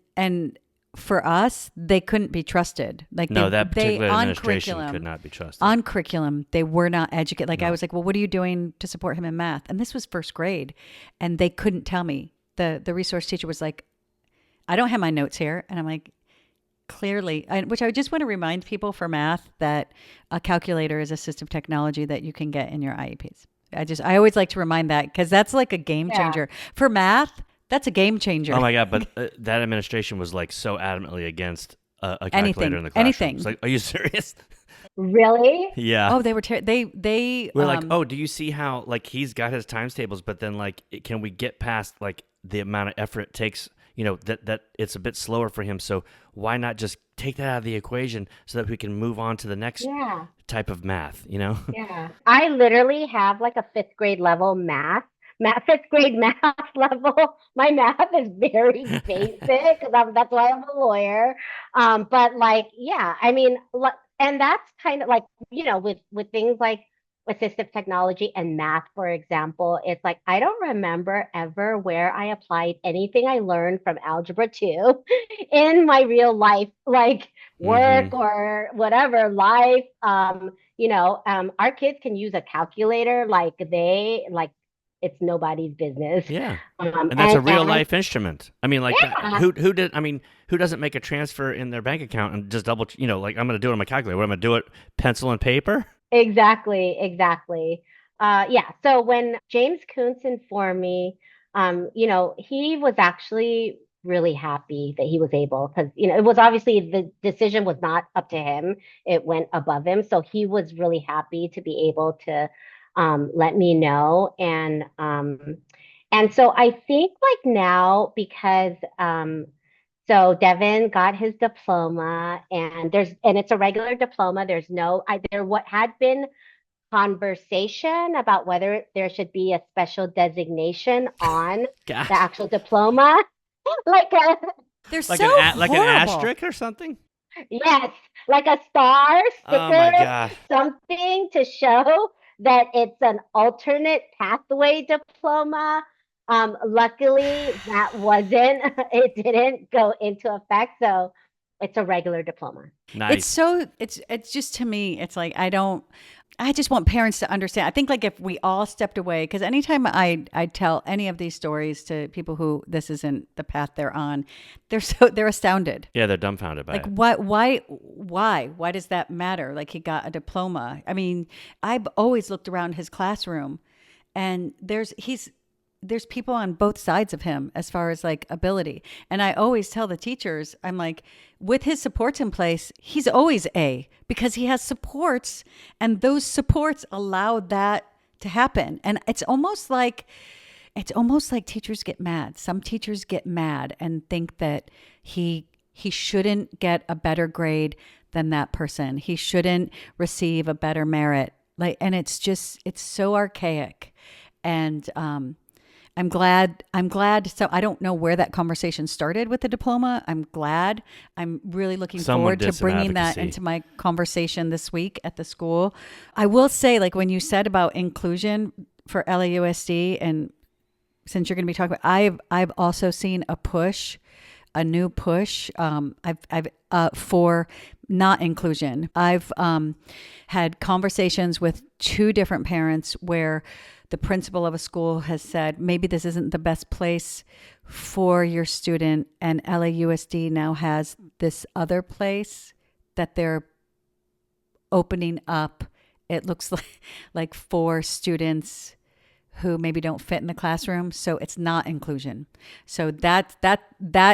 for us, they couldn't be trusted. Like that particular on administration could not be trusted. On curriculum, they were not educated. Like I was like, well, what are you doing to support him in math? And this was first grade, and they couldn't tell me. The resource teacher was like, I don't have my notes here, and I'm like, clearly, which I just want to remind people for math that a calculator is assistive technology that you can get in your IEPs. I always like to remind that because that's like a game changer for math. That's a game changer. Oh my God! But that administration was like so adamantly against a calculator in the classroom. Anything. It's like, are you serious? Really? Yeah. Oh, they were. We're like, oh, do you see how like he's got his times tables, but then like, can we get past like the amount of effort it takes? That it's a bit slower for him. So why not just take that out of the equation so that we can move on to the next type of math? Yeah. I literally have like a fifth grade level fifth grade math level. My math is very basic because that's why I'm a lawyer. But like, I mean, and that's kind of like, with things like assistive technology and math, for example, it's like, I don't remember ever where I applied anything I learned from Algebra 2 in my real life, like work or whatever life. Our kids can use a calculator like it's nobody's business. Yeah. And that's a real life instrument. I mean, like who doesn't make a transfer in their bank account and just double, like I'm going to do it on my calculator. What am I going to do it? Pencil and paper? Exactly. So when James Kuntz informed me, he was actually really happy that he was able, because, it was obviously the decision was not up to him. It went above him. So he was really happy to be able to let me know. And so I think like now, because so Devin got his diploma and it's a regular diploma. There had been conversation about whether there should be a special designation on the actual diploma. They're like so like an asterisk or something. Yes, like a star sticker, oh my God. Something to show that it's an alternate pathway diploma. Luckily it didn't go into effect. So it's a regular diploma. Nice. It's just, to me, it's like, I just want parents to understand. I think like if we all stepped away, because anytime I tell any of these stories to people who this isn't the path they're on, they're astounded. Yeah, they're dumbfounded by it. Why does that matter? Like he got a diploma. I mean, I've always looked around his classroom, and there's people on both sides of him as far as like ability. And I always tell the teachers, I'm like, with his supports in place, he's always A, because he has supports, and those supports allow that to happen. And it's almost like teachers get mad. Some teachers get mad and think that he shouldn't get a better grade than that person. He shouldn't receive a better merit. And it's so archaic. And I'm glad. So I don't know where that conversation started with the diploma. I'm glad. I'm really looking forward to bringing that into my conversation this week at the school. I will say, like when you said about inclusion for LAUSD and since you're going to be talking about, I've also seen a new push. I've for not inclusion. I've had conversations with two different parents where the principal of a school has said maybe this isn't the best place for your student, and LAUSD now has this other place that they're opening up. It looks like for students who maybe don't fit in the classroom, so it's not inclusion. So that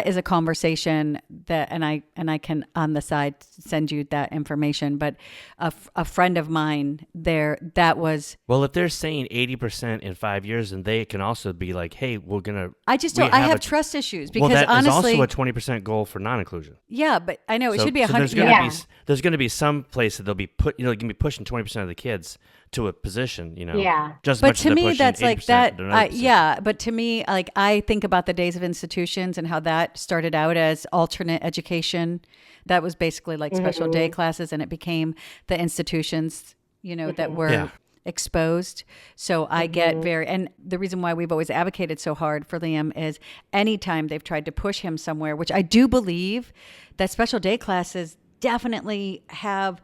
is a conversation that, and I can on the side send you that information. But a friend of mine there, that was, Well, if they're saying 80% in 5 years, then they can also be like, hey, we're gonna. I just we don't. I have a- trust issues Well, because that is honestly, also a 20% goal for non-inclusion. yeah, but I know it So, should be so 100. there's gonna Yeah. be there's gonna be some place that they'll be gonna be pushing 20% of the kids to a position, Yeah. just as But much as to they're me, pushing that's like 80% that. to another position. Yeah, but to me, like I think about the days of institutions and how that started out as alternate education. That was basically like special day classes, and it became the institutions, that were Yeah. exposed. So I get and the reason why we've always advocated so hard for Liam is anytime they've tried to push him somewhere, which I do believe that special day classes definitely have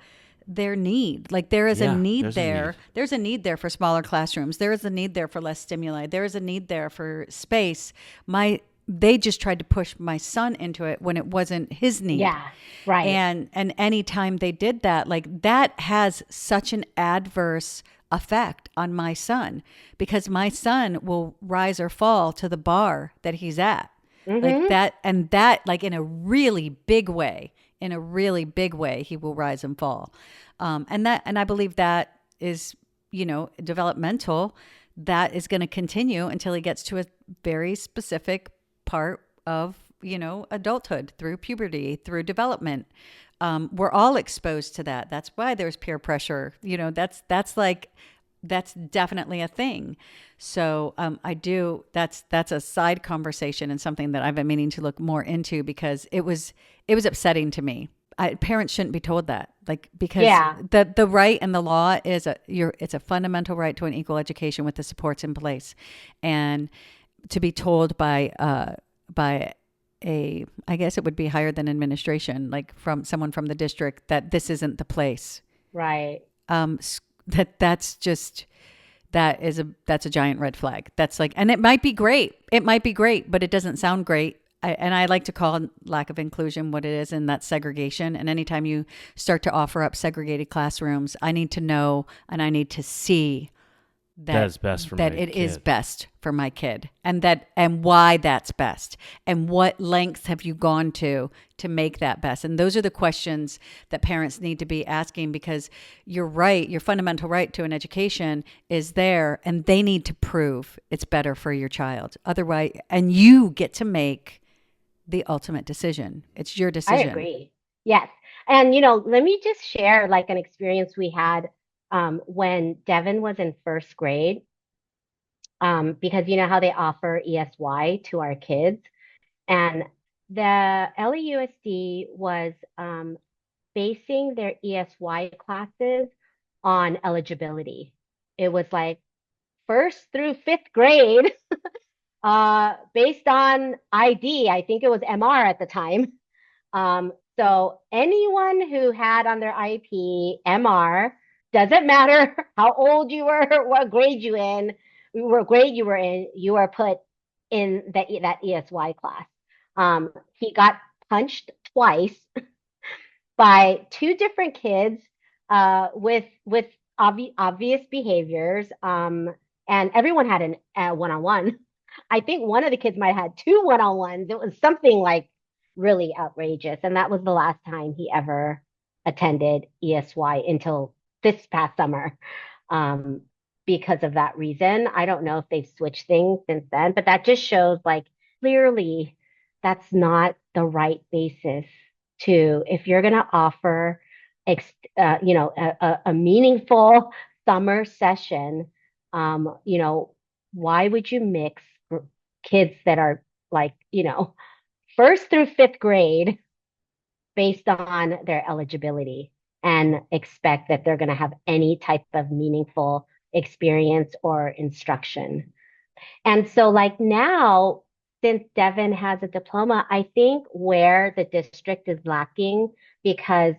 their need. Like there is a Yeah, need there's a there. need. There's a need there for smaller classrooms. There is a need there for less stimuli. There is a need there for space. They just tried to push my son into it when it wasn't his need. Yeah. Right. And anytime they did that, like that has such an adverse effect on my son because my son will rise or fall to the bar that he's at. Like that, and that like in a really big way, he will rise and fall. And I believe that is, developmental. That is going to continue until he gets to a very specific part of, adulthood through puberty, through development. We're all exposed to that. That's why there's peer pressure. That's definitely a thing. So that's a side conversation and something that I've been meaning to look more into because it was upsetting to me. Parents shouldn't be told that, because the right and the law is it's a fundamental right to an equal education with the supports in place, and to be told by I guess it would be higher than administration, like from someone from the district, that this isn't the place. Right. That's a giant red flag. That's like, and it might be great, but it doesn't sound great. And I like to call lack of inclusion what it is, and that's segregation. And anytime you start to offer up segregated classrooms, I need to know and I need to see that is best for that my it is kid. best for my kid, and why that's best, and what lengths have you gone to make that best. And those are the questions that parents need to be asking, because you're right, your fundamental right to an education is there, and they need to prove it's better for your child. Otherwise, and you get to make the ultimate decision. It's your I decision. agree. Yes. And, let me just share like an experience we had when Devin was in first grade, because you know how they offer ESY to our kids. And the LAUSD was basing their ESY classes on eligibility. It was like first through fifth grade, based on ID. I think it was MR at the time. So anyone who had on their IP MR, doesn't matter how old you were, what grade you were in, you were put in that ESY class. He got punched twice by two different kids with obvious behaviors, and everyone had a one-on-one. I think one of the kids might have had two one-on-ones. It was something like really outrageous, and that was the last time he ever attended ESY until this past summer. Because of that reason, I don't know if they've switched things since then, but that just shows like clearly that's not the right basis to, if you're going to offer a meaningful summer session, why would you mix kids that are like, first through fifth grade based on their eligibility and expect that they're going to have any type of meaningful experience or instruction? And so like now, since Devin has a diploma, I think where the district is lacking because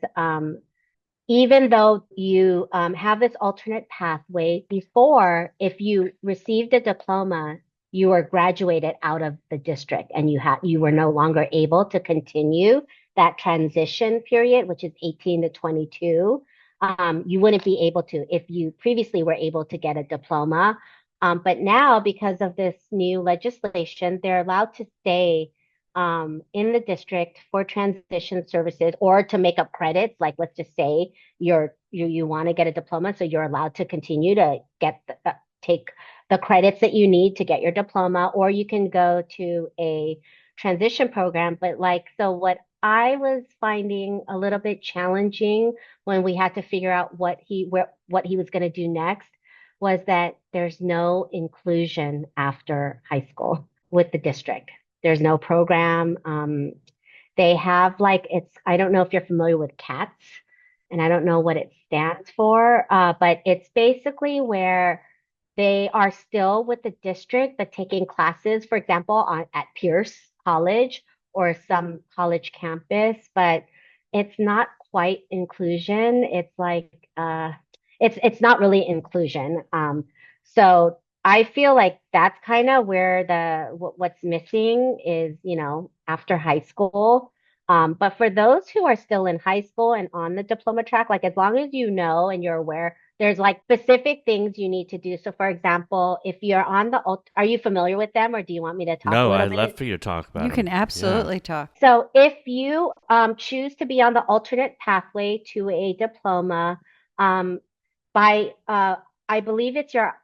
even though you have this alternate pathway before, if you received a diploma, you were graduated out of the district and you were no longer able to continue that transition period, which is 18 to 22. You wouldn't be able to if you previously were able to get a diploma. But now, because of this new legislation, they're allowed to stay in the district for transition services or to make up credits. Like, let's just say you want to get a diploma, so you're allowed to continue to take the credits that you need to get your diploma, or you can go to a transition program. But like, so what I was finding a little bit challenging when we had to figure out what he was going to do next was that there's no inclusion after high school with the district. There's no program. They have like I don't know if you're familiar with CATS, and I don't know what it stands for, but it's basically where they are still with the district, but taking classes, for example, at Pierce College or some college campus, but it's not quite inclusion. It's like it's not really inclusion. So I feel like that's kind of where what's missing is, after high school. But for those who are still in high school and on the diploma track, like as long as you know and you're aware, there's like specific things you need to do. So for example, if you're on are you familiar with them or do you want me to talk a No, little I'd bit? love for you to talk about You them. can Yeah. absolutely talk. So if you choose to be on the alternate pathway to a diploma, by I believe it's your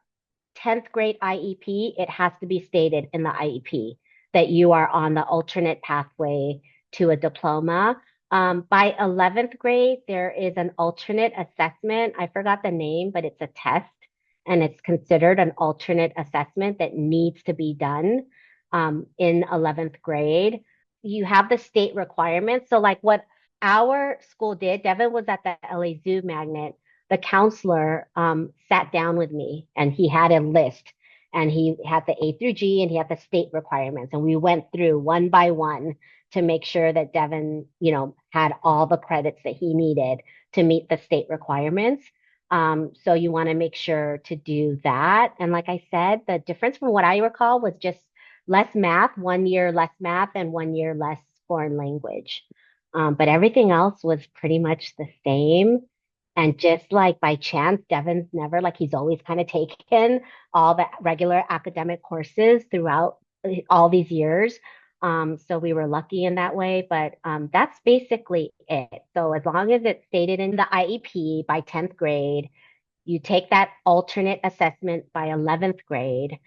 10th grade IEP, it has to be stated in the IEP that you are on the alternate pathway to a diploma. By 11th grade, there is an alternate assessment. I forgot the name, but it's a test and it's considered an alternate assessment that needs to be done in 11th grade. You have the state requirements. So, like what our school did, Devin was at the LA Zoo Magnet. The counselor sat down with me and he had a list and he had the A through G and he had the state requirements. And we went through one by one to make sure that Devin, had all the credits that he needed to meet the state requirements. So you want to make sure to do that. And like I said, the difference from what I recall was just less math, 1 year less math and 1 year less foreign language. But everything else was pretty much the same. And just like by chance, Devin's never, like he's always kind of taken all the regular academic courses throughout all these years. So we were lucky in that way, but that's basically it. So as long as it's stated in the IEP by 10th grade, you take that alternate assessment by 11th grade,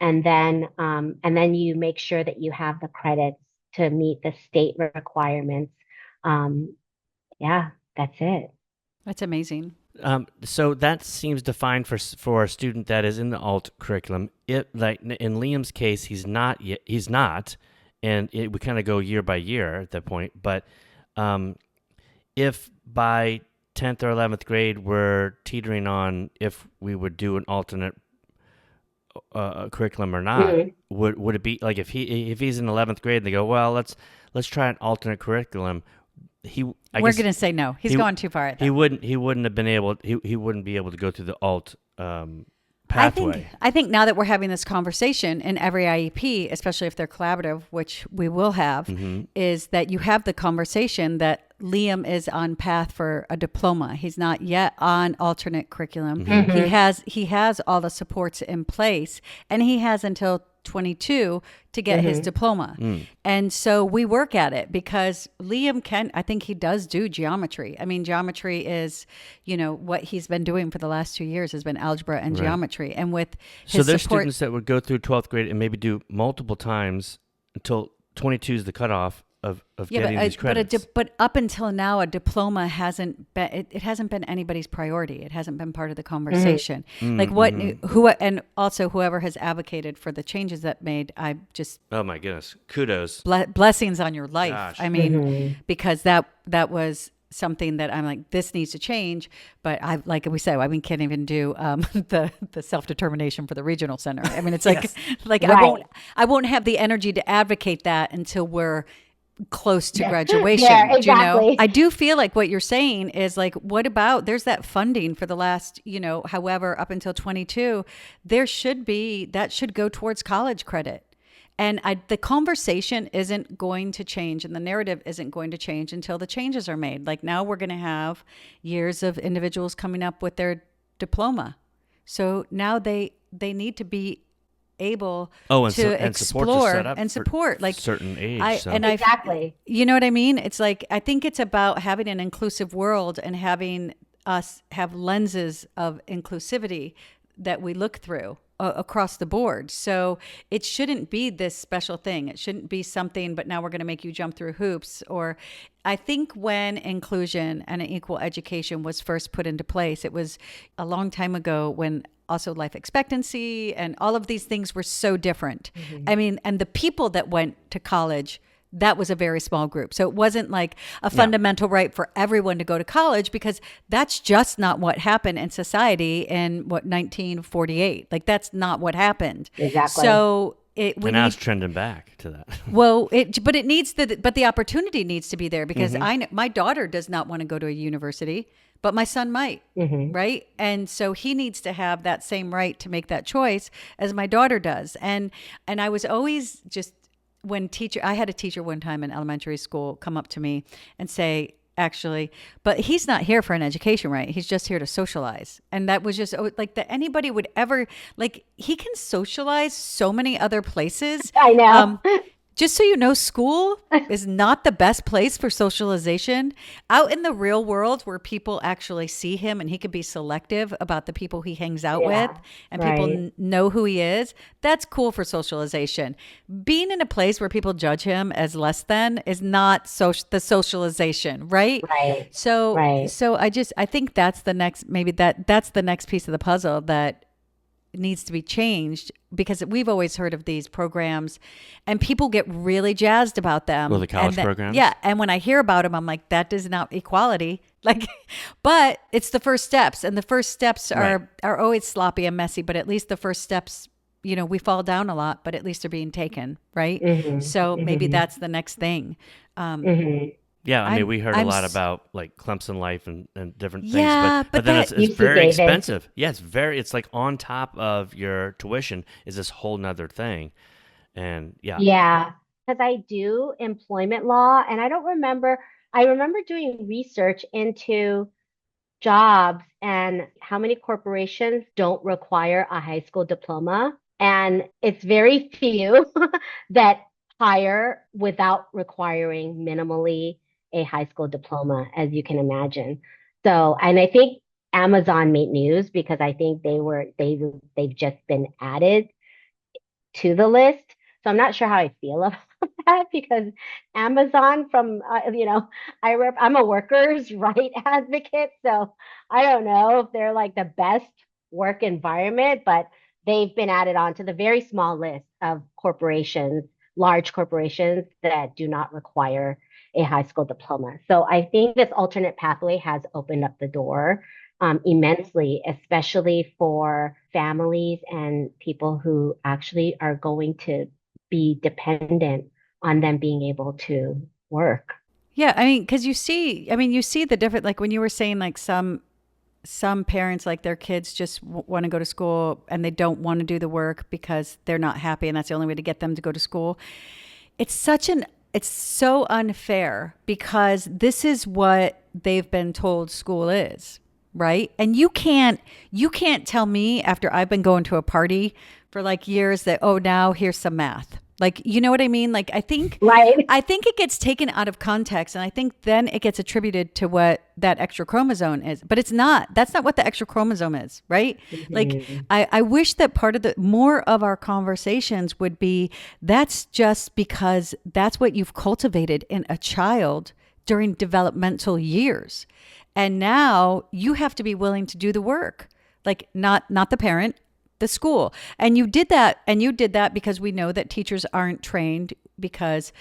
and then you make sure that you have the credits to meet the state requirements. Yeah, that's it. That's amazing. So that seems defined for a student that is in the alt curriculum. It like in Liam's case, he's not yet. He's not, and we kind of go year by year at that point. But if by 10th or 11th grade we're teetering on if we would do an alternate curriculum or not, would it be like if he's in 11th grade and they go, well, let's try an alternate curriculum. We're going to say no. He's gone too far. He wouldn't be able to go through the alt pathway. I think now that we're having this conversation in every IEP, especially if they're collaborative, which we will have, is that you have the conversation that Liam is on path for a diploma. He's not yet on alternate curriculum. He has all the supports in place, and he has until 22 to get his diploma. And so we work at it because Liam I think he does do geometry. I mean, geometry is, what he's been doing for the last 2 years has been algebra and geometry. And with his So there's students that would go through 12th grade and maybe do multiple times until 22 is the cutoff of getting these credits. But up until now, a diploma hasn't been. It hasn't been anybody's priority. It hasn't been part of the conversation. Like and also whoever has advocated for the changes that made. I just. Oh my goodness! Kudos. Blessings on your life. Gosh. I mean, because that was something that I'm like, this needs to change. But like we said, we can't even do the self-determination for the regional center. I mean, it's like, Yes. like Right. I won't have the energy to advocate that until we're close to graduation. Yeah, Do you know? exactly. I do feel like what you're saying is like, what about, there's that funding for the last, however, up until 22, that should go towards college credit. And the conversation isn't going to change and the narrative isn't going to change until the changes are made. Like now we're going to have years of individuals coming up with their diploma. So now they need to be able And to support to explore set up and for support like certain age. Exactly. you know what I mean? It's like, I think it's about having an inclusive world and having us have lenses of inclusivity that we look through across the board. So it shouldn't be this special thing. It shouldn't be something, but now we're going to make you jump through hoops. Or I think when inclusion and an equal education was first put into place, it was a long time ago when also life expectancy and all of these things were so different. I mean, and the people that went to college, that was a very small group. So it wasn't like a fundamental right for everyone to go to college, because that's just not what happened in society in 1948. Like that's not what happened. Exactly. So Now it's trending back to that. well, but it needs but the opportunity needs to be there, because my daughter does not want to go to a university, but my son might, right? And so he needs to have that same right to make that choice as my daughter does. And I was always just, I had a teacher one time in elementary school come up to me and say, actually, but he's not here for an education, right? He's just here to socialize. And that was just like that anybody would ever, like, he can socialize so many other places. I know. Just so you know, school is not the best place for socialization. Out in the real world where people actually see him and he can be selective about the people he hangs out with and people right. know who he is, that's cool for socialization. Being in a place where people judge him as less than is not the socialization, right? Right. So, Right. so I think that's the next, maybe that's the next piece of the puzzle that needs to be changed, because we've always heard of these programs and people get really jazzed about them. Well, the college programs? Yeah. And when I hear about them, I'm like, that is not equality. Like, but it's the first steps, and the first steps are always sloppy and messy, but at least the first steps, we fall down a lot, but at least they're being taken. Right. So maybe that's the next thing. Yeah, I mean, we heard a lot about like Clemson life and different things, but then it's very David. expensive. Yeah, it's like on top of your tuition is this whole nother thing. And Yeah, because I do employment law, and I remember doing research into jobs and how many corporations don't require a high school diploma. And it's very few that hire without requiring minimally a high school diploma, as you can imagine. So, and I think Amazon made news because I think they've just been added to the list. So I'm not sure how I feel about that, because Amazon I'm a workers' right advocate. So I don't know if they're like the best work environment, but they've been added on to the very small list of large corporations that do not require a high school diploma. So I think this alternate pathway has opened up the door immensely, especially for families and people who actually are going to be dependent on them being able to work. Yeah, I mean, because you see the different, like when you were saying, like some parents, like their kids just want to go to school and they don't want to do the work because they're not happy, and that's the only way to get them to go to school. It's so unfair, because this is what they've been told school is, right? And you can't tell me after I've been going to a party for like years that, oh, now here's some math. Like, you know what I mean? Like, I think it gets taken out of context, and I think then it gets attributed to what that extra chromosome is, but it's not. That's not what the extra chromosome is, right? Like, I wish that part of more of our conversations would be, that's just because that's what you've cultivated in a child during developmental years. And now you have to be willing to do the work, like not the parent, the school. And you did that because we know that teachers aren't trained, because,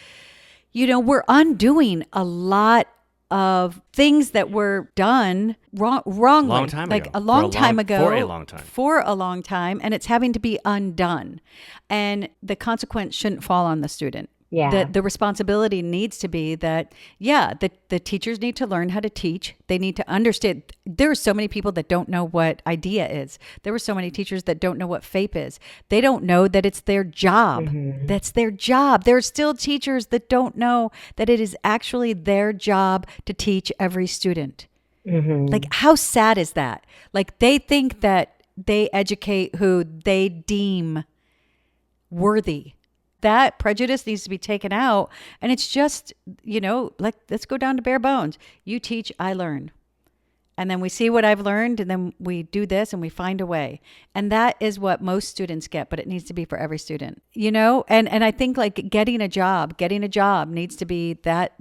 we're undoing a lot of things that were done wrongly. Long time like ago. a long For a time long- ago. for a long time. For a long time. And it's having to be undone. And the consequence shouldn't fall on the student. Yeah. The responsibility needs to be that, the teachers need to learn how to teach. They need to understand. There are so many people that don't know what IDEA is. There were so many teachers that don't know what FAPE is. They don't know that it's their job. That's their job. There are still teachers that don't know that it is actually their job to teach every student. Like, how sad is that? Like, they think that they educate who they deem worthy. That prejudice needs to be taken out. And it's just, like, let's go down to bare bones. You teach, I learn. And then we see what I've learned, and then we do this and we find a way. And that is what most students get, but it needs to be for every student, And I think, like, getting a job needs to be that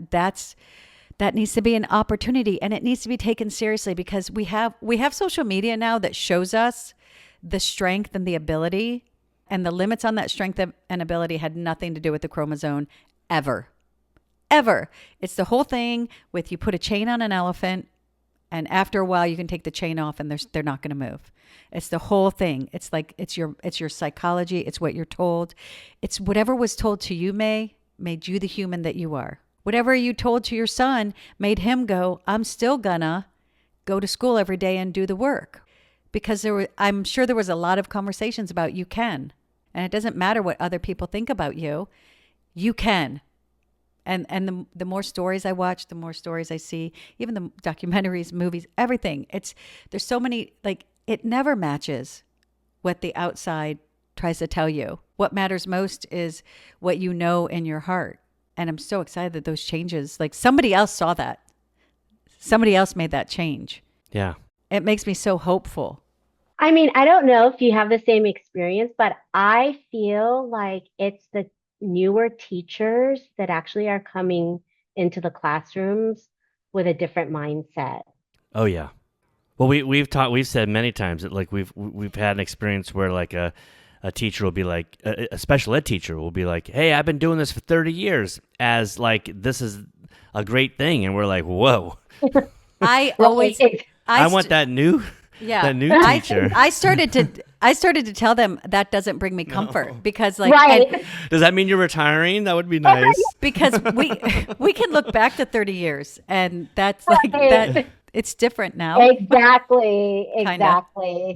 needs to be an opportunity, and it needs to be taken seriously, because we have social media now that shows us the strength and the ability. And the limits on that strength and ability had nothing to do with the chromosome ever. It's the whole thing with, you put a chain on an elephant, and after a while you can take the chain off and they're not going to move. It's the whole thing. It's like, it's your psychology. It's what you're told. It's whatever was told to you, May, made you the human that you are. Whatever you told to your son made him go, I'm still gonna go to school every day and do the work. Because I'm sure there was a lot of conversations about you can. And it doesn't matter what other people think about you. You can. And the more stories I watch, the more stories I see, even the documentaries, movies, everything. There's so many, like, it never matches what the outside tries to tell you. What matters most is what you know in your heart. And I'm so excited that those changes, like, somebody else saw that. Somebody else made that change. Yeah. It makes me so hopeful. I mean, I don't know if you have the same experience, but I feel like it's the newer teachers that actually are coming into the classrooms with a different mindset. Oh yeah. Well, we've said many times that, like, we've had an experience where, like, a teacher will be like, a special ed teacher will be like, hey, I've been doing this for 30 years, as like this is a great thing, and we're like, whoa. I want that new. Yeah, that new teacher. I started to tell them that doesn't bring me comfort, because, like, Right. Does that mean you're retiring? That would be nice. because we can look back to 30 years, and that's like that. It's different now. Exactly.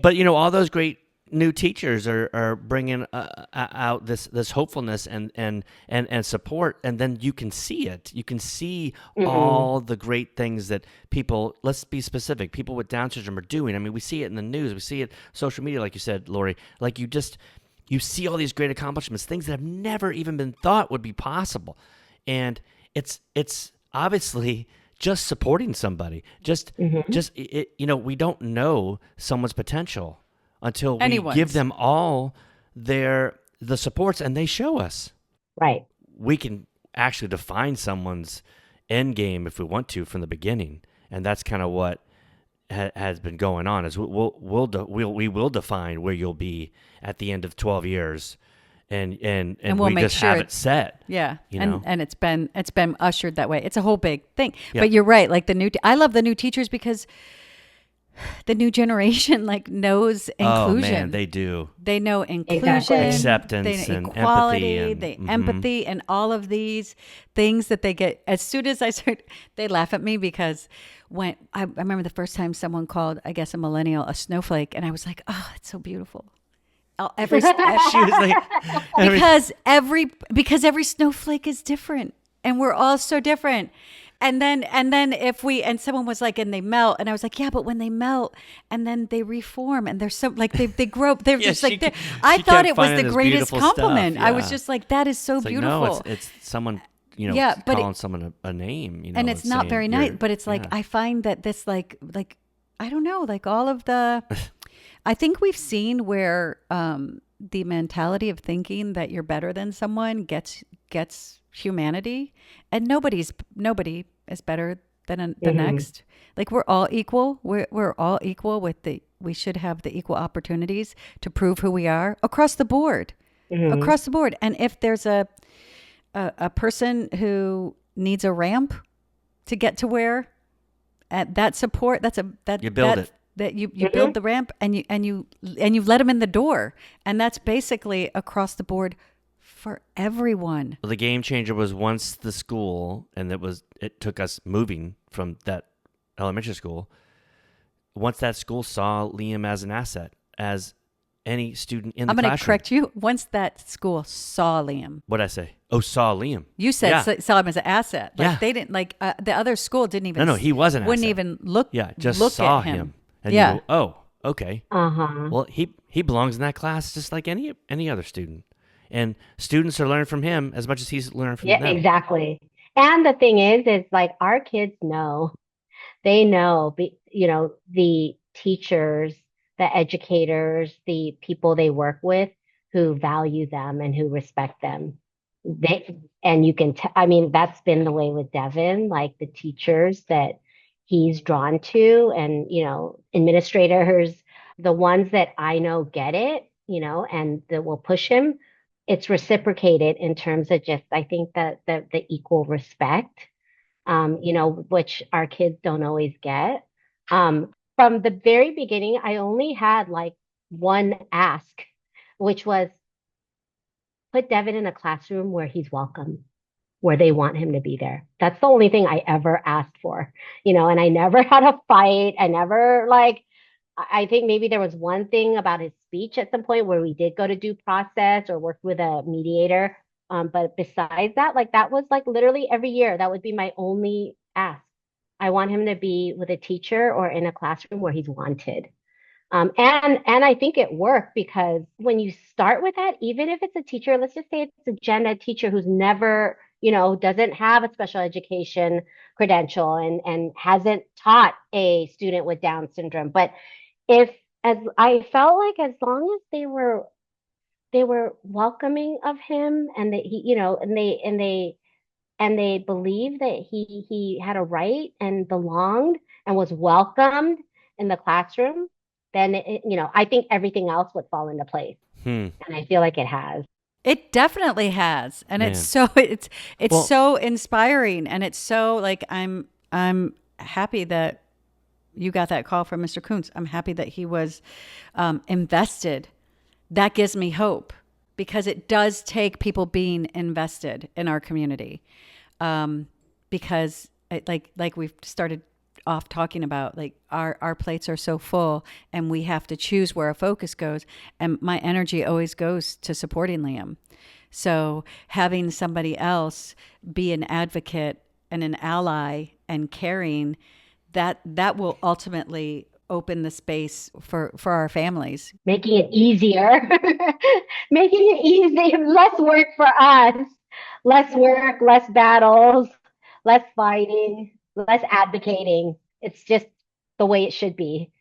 But all those great new teachers are bringing out this hopefulness and support, and then you can see it. You can see all the great things that people, let's be specific, people with Down syndrome are doing. I mean, we see it in the news, we see it social media, like you said, Lori. Like, you see all these great accomplishments, things that have never even been thought would be possible, and it's obviously just supporting somebody. We don't know someone's potential until we give them all the supports, and they show us. Right. We can actually define someone's end game if we want to from the beginning, and that's kind of what has been going on. Is we will define where you'll be at the end of 12 years, and we'll we just sure have it set. Yeah, you know? and it's been ushered that way. It's a whole big thing. Yeah. But you're right. Like, I love the new teachers, because the new generation, like, knows inclusion. Oh man, they do. They know inclusion, Exactly. Acceptance, they know and equality, empathy, and empathy, and all of these things that they get. As soon as I start, they laugh at me, because when I remember the first time someone called, I guess, a millennial a snowflake, and I was like, oh, it's so beautiful. Every she was like, because every snowflake is different, and we're all so different. And then and someone was like, and they melt, and I was like, yeah, but when they melt and then they reform, and they're so, like, they grow, they're just like, I thought it was the greatest compliment. Stuff, yeah. I was just like, that is so it's beautiful. Like, no, it's someone, but calling someone a name, and it's not very nice, but it's like, I find that this, like, I don't know, like, all of the, I think we've seen where the mentality of thinking that you're better than someone gets humanity, and nobody is better than the next. Like, we're all equal. We're all equal we should have the equal opportunities to prove who we are across the board. Across the board. And if there's a person who needs a ramp to get to where that support, You build it. that you build the ramp and you let them in the door. And that's basically across the board for everyone. Well, the game changer was once the school, and it took us moving from that elementary school. Once that school saw Liam as an asset, as any student in the classroom. I'm going to correct you. Once that school saw Liam. What'd I say? Oh, saw Liam. You said Yeah. saw him as an asset. Like Yeah. they didn't the other school didn't even. No, he was an wouldn't asset. even look. Yeah, just look saw at him. And Yeah. you go, oh, okay. Uh-huh. Well, he belongs in that class just like any other student. And students are learning from him as much as he's learning from Yeah, them. exactly. And the thing is like our kids know, they know, the teachers, the educators, the people they work with who value them and who respect them. And you can, I mean, that's been the way with Devin, like the teachers that he's drawn to and, administrators, the ones that I know get it, and that will push him. It's reciprocated in terms of just, I think that the equal respect, which our kids don't always get. From the very beginning, I only had like one ask, which was put Devin in a classroom where he's welcome, where they want him to be there. That's the only thing I ever asked for, and I never had a fight. I never I think maybe there was one thing about his speech at some point where we did go to due process or work with a mediator. But besides that, that was like literally every year, that would be my only ask. I want him to be with a teacher or in a classroom where he's wanted. And I think it worked because when you start with that, even if it's a teacher, let's just say it's a gen ed teacher who's never, doesn't have a special education credential and hasn't taught a student with Down syndrome. But if as I felt like as long as they were welcoming of him and that he, and they believed that he had a right and belonged and was welcomed in the classroom, then I think everything else would fall into place. And I feel like it has. It definitely has, and Man. it's so inspiring, and it's so like I'm happy that you got that call from Mr. Kuntz. I'm happy that he was invested. That gives me hope because it does take people being invested in our community. Because like we've started off talking about, like our plates are so full and we have to choose where our focus goes. And my energy always goes to supporting Liam. So having somebody else be an advocate and an ally and caring, that will ultimately open the space for our families. Making it easier, making it easy, less work for us, less work, less battles, less fighting, less advocating. It's just the way it should be.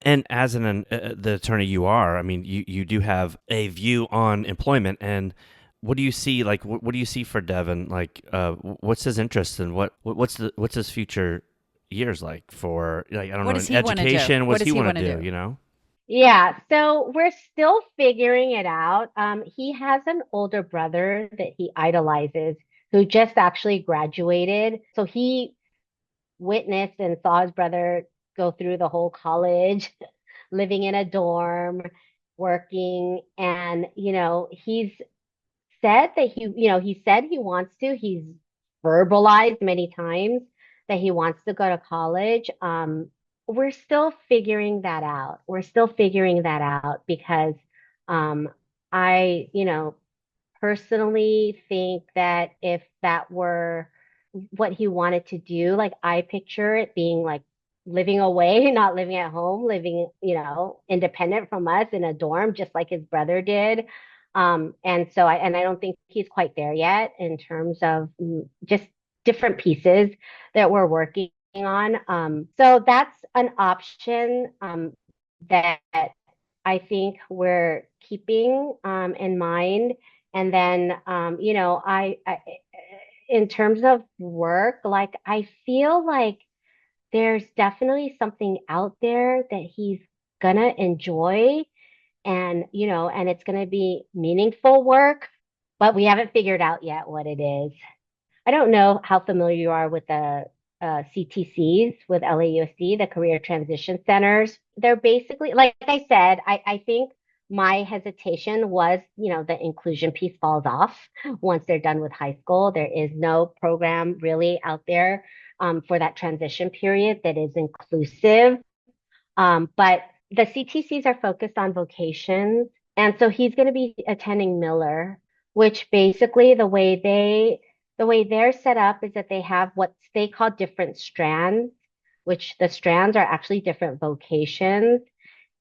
And as the attorney you are, I mean, you do have a view on employment. And what do you see? Like, what do you see for Devin? Like, what's his interest and what's his future years like for, like, I don't What know, does in he wanna do? education? What What does does he he want to wanna do? do? You know? Yeah, so we're still figuring it out. He has an older brother that he idolizes who just actually graduated. So he witnessed and saw his brother go through the whole college, living in a dorm, working, and he's said that he said he wants to. He's verbalized many times that he wants to go to college. We're still figuring that out. We're still figuring that out because I, personally think that if that were what he wanted to do, like I picture it being like living away, not living at home, living, independent from us in a dorm, just like his brother did. And so I don't think he's quite there yet in terms of just different pieces that we're working on. So that's an option that I think we're keeping in mind. And then, I in terms of work, like I feel like there's definitely something out there that he's gonna enjoy and and it's gonna be meaningful work, but we haven't figured out yet what it is. I don't know how familiar you are with the CTCs with LAUSD, the Career Transition Centers. They're basically, like I said, I think my hesitation was, the inclusion piece falls off once they're done with high school. There is no program really out there for that transition period that is inclusive. But the CTCs are focused on vocations. And so he's going to be attending Miller, which basically the way they're set up is that they have what they call different strands, which the strands are actually different vocations.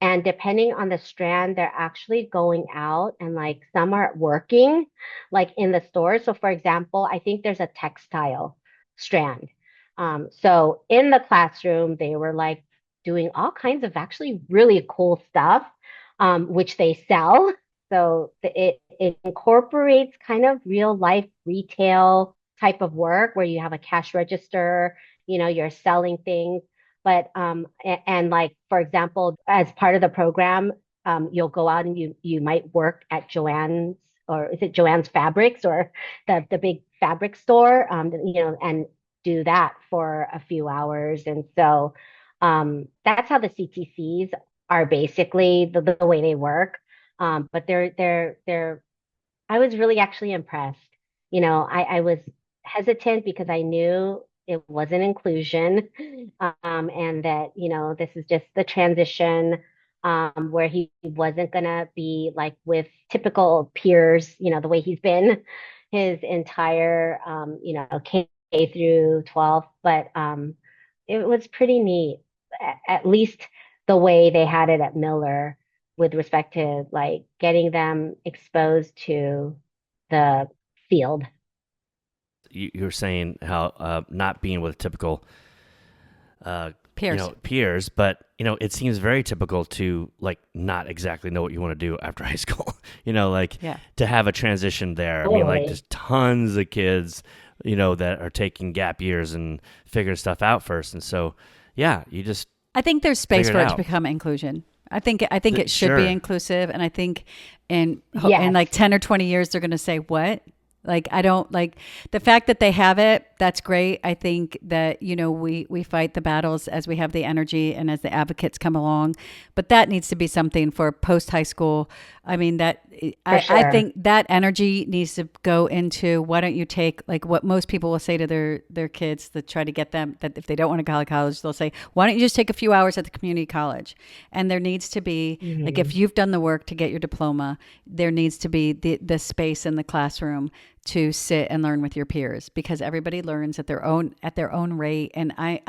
And depending on the strand, they're actually going out and like some are working like in the store. So for example, I think there's a textile strand. So in the classroom, they were like doing all kinds of actually really cool stuff, which they sell. So it incorporates kind of real life retail type of work where you have a cash register, you're selling things. But and like for example, as part of the program, you'll go out and you might work at Joann's, or is it Joann's Fabrics, or the big fabric store, and do that for a few hours. And so that's how the CTCs are basically the way they work. But they're I was really actually impressed. I was hesitant because I knew it wasn't inclusion, and that, this is just the transition, where he wasn't gonna be like with typical peers, the way he's been his entire, K through 12. But it was pretty neat, at least the way they had it at Miller with respect to like getting them exposed to the field. You're saying how not being with typical Peers. peers, but it seems very typical to like not exactly know what you want to do after high school. Like Yeah. to have a transition there. I mean, like Totally. there's tons of kids, that are taking gap years and figuring stuff out first, and so yeah, you just I think there's space Figure for it it to out. become inclusion. I think it should Sure. be inclusive, and I think in Yes. like 10 or 20 years they're going to say what? Like I don't like the fact that they have it. That's great. I think that we fight the battles as we have the energy and as the advocates come along, but that needs to be something for post high school. I mean I sure. think that energy needs to go into, why don't you take like what most people will say to their kids that try to get them, that if they don't want to go to college, they'll say, why don't you just take a few hours at the community college? And there needs to be like, if you've done the work to get your diploma, there needs to be the space in the classroom to sit and learn with your peers, because everybody learns at their own rate. And I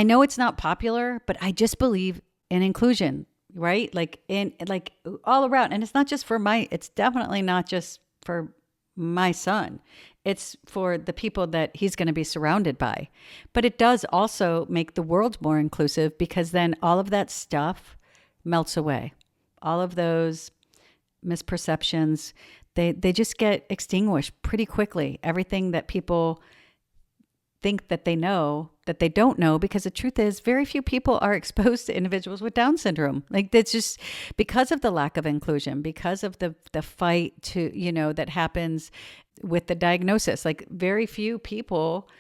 know it's not popular, but I just believe in inclusion, right? Like like all around. And it's definitely not just for my son. It's for the people that he's going to be surrounded by. But it does also make the world more inclusive, because then all of that stuff melts away. All of those misperceptions, they just get extinguished pretty quickly. Everything that people think that they know that they don't know, because the truth is very few people are exposed to individuals with Down syndrome. Like that's just because of the lack of inclusion, because of the fight to, that happens with the diagnosis. Like very few people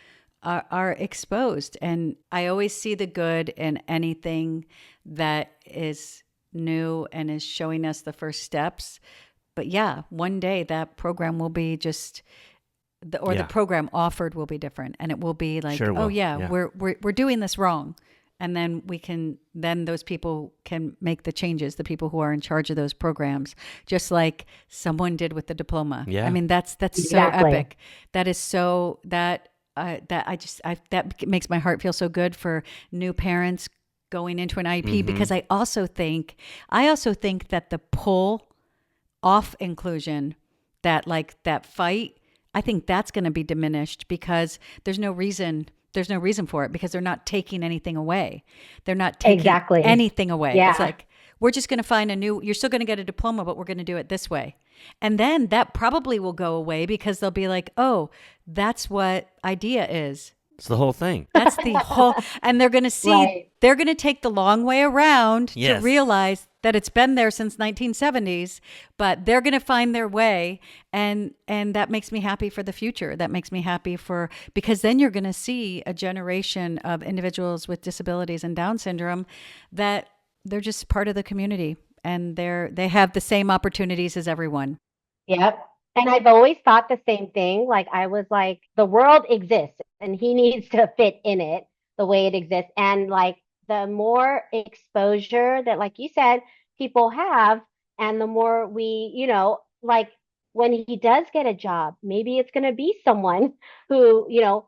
are exposed. And I always see the good in anything that is new and is showing us the first steps. But yeah, one day that program will be just the Yeah. program offered will be different, and it will be like, Sure oh will. yeah, Yeah. we're doing this wrong. And then those people can make the changes, the people who are in charge of those programs, just like someone did with the diploma. Yeah. I mean, that's so Exactly. epic. That is so that makes my heart feel so good for new parents going into an IEP, because I also think that the pull off inclusion, that fight, I think that's going to be diminished, because there's no reason for it, because they're not taking anything away. They're not taking Exactly. anything away. Yeah. It's like, we're just going to find you're still going to get a diploma, but we're going to do it this way. And then that probably will go away, because they'll be like, oh, that's what IDEA is. It's the whole thing. That's the whole, and they're going to see, Right. they're going to take the long way around Yes. to realize that it's been there since 1970s, but they're going to find their way. And that makes me happy for the future. That makes me happy because then you're going to see a generation of individuals with disabilities and Down syndrome that they're just part of the community and they have the same opportunities as everyone. Yep. And I've always thought the same thing. Like I was like, the world exists and he needs to fit in it the way it exists. And like the more exposure that, like you said, people have, and the more we, like when he does get a job, maybe it's going to be someone who, knew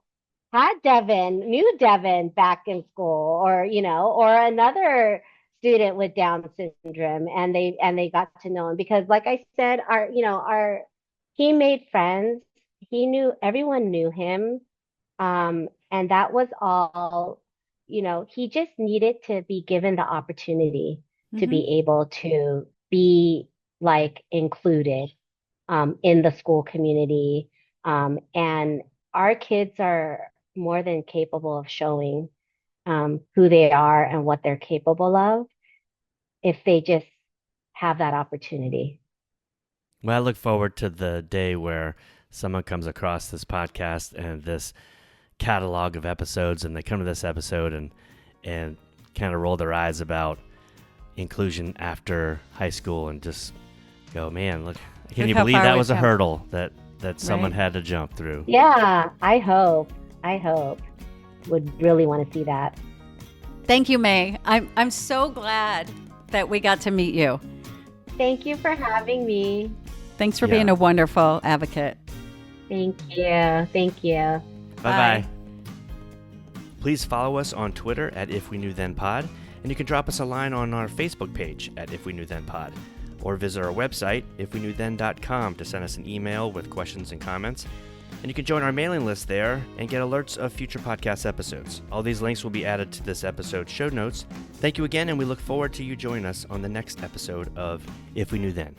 Devin back in school, or another student with Down syndrome, and they got to know him because, like I said, he made friends. Everyone knew him. And that was all, he just needed to be given the opportunity to be able to be like included in the school community. And our kids are more than capable of showing who they are and what they're capable of if they just have that opportunity. Well, I look forward to the day where someone comes across this podcast and this catalog of episodes, and they come to this episode and kind of roll their eyes about inclusion after high school and just go, man, look, can you believe that was a hurdle that someone had to jump through? Yeah, I hope. Would really want to see that. Thank you, May. I'm so glad that we got to meet you. Thank you for having me. Thanks for being a wonderful advocate. Thank you. Bye-bye. Please follow us on Twitter at If We Knew Then Pod, and you can drop us a line on our Facebook page at If We Knew Then Pod, or visit our website, ifweknewthen.com, to send us an email with questions and comments. And you can join our mailing list there and get alerts of future podcast episodes. All these links will be added to this episode's show notes. Thank you again, and we look forward to you joining us on the next episode of If We Knew Then.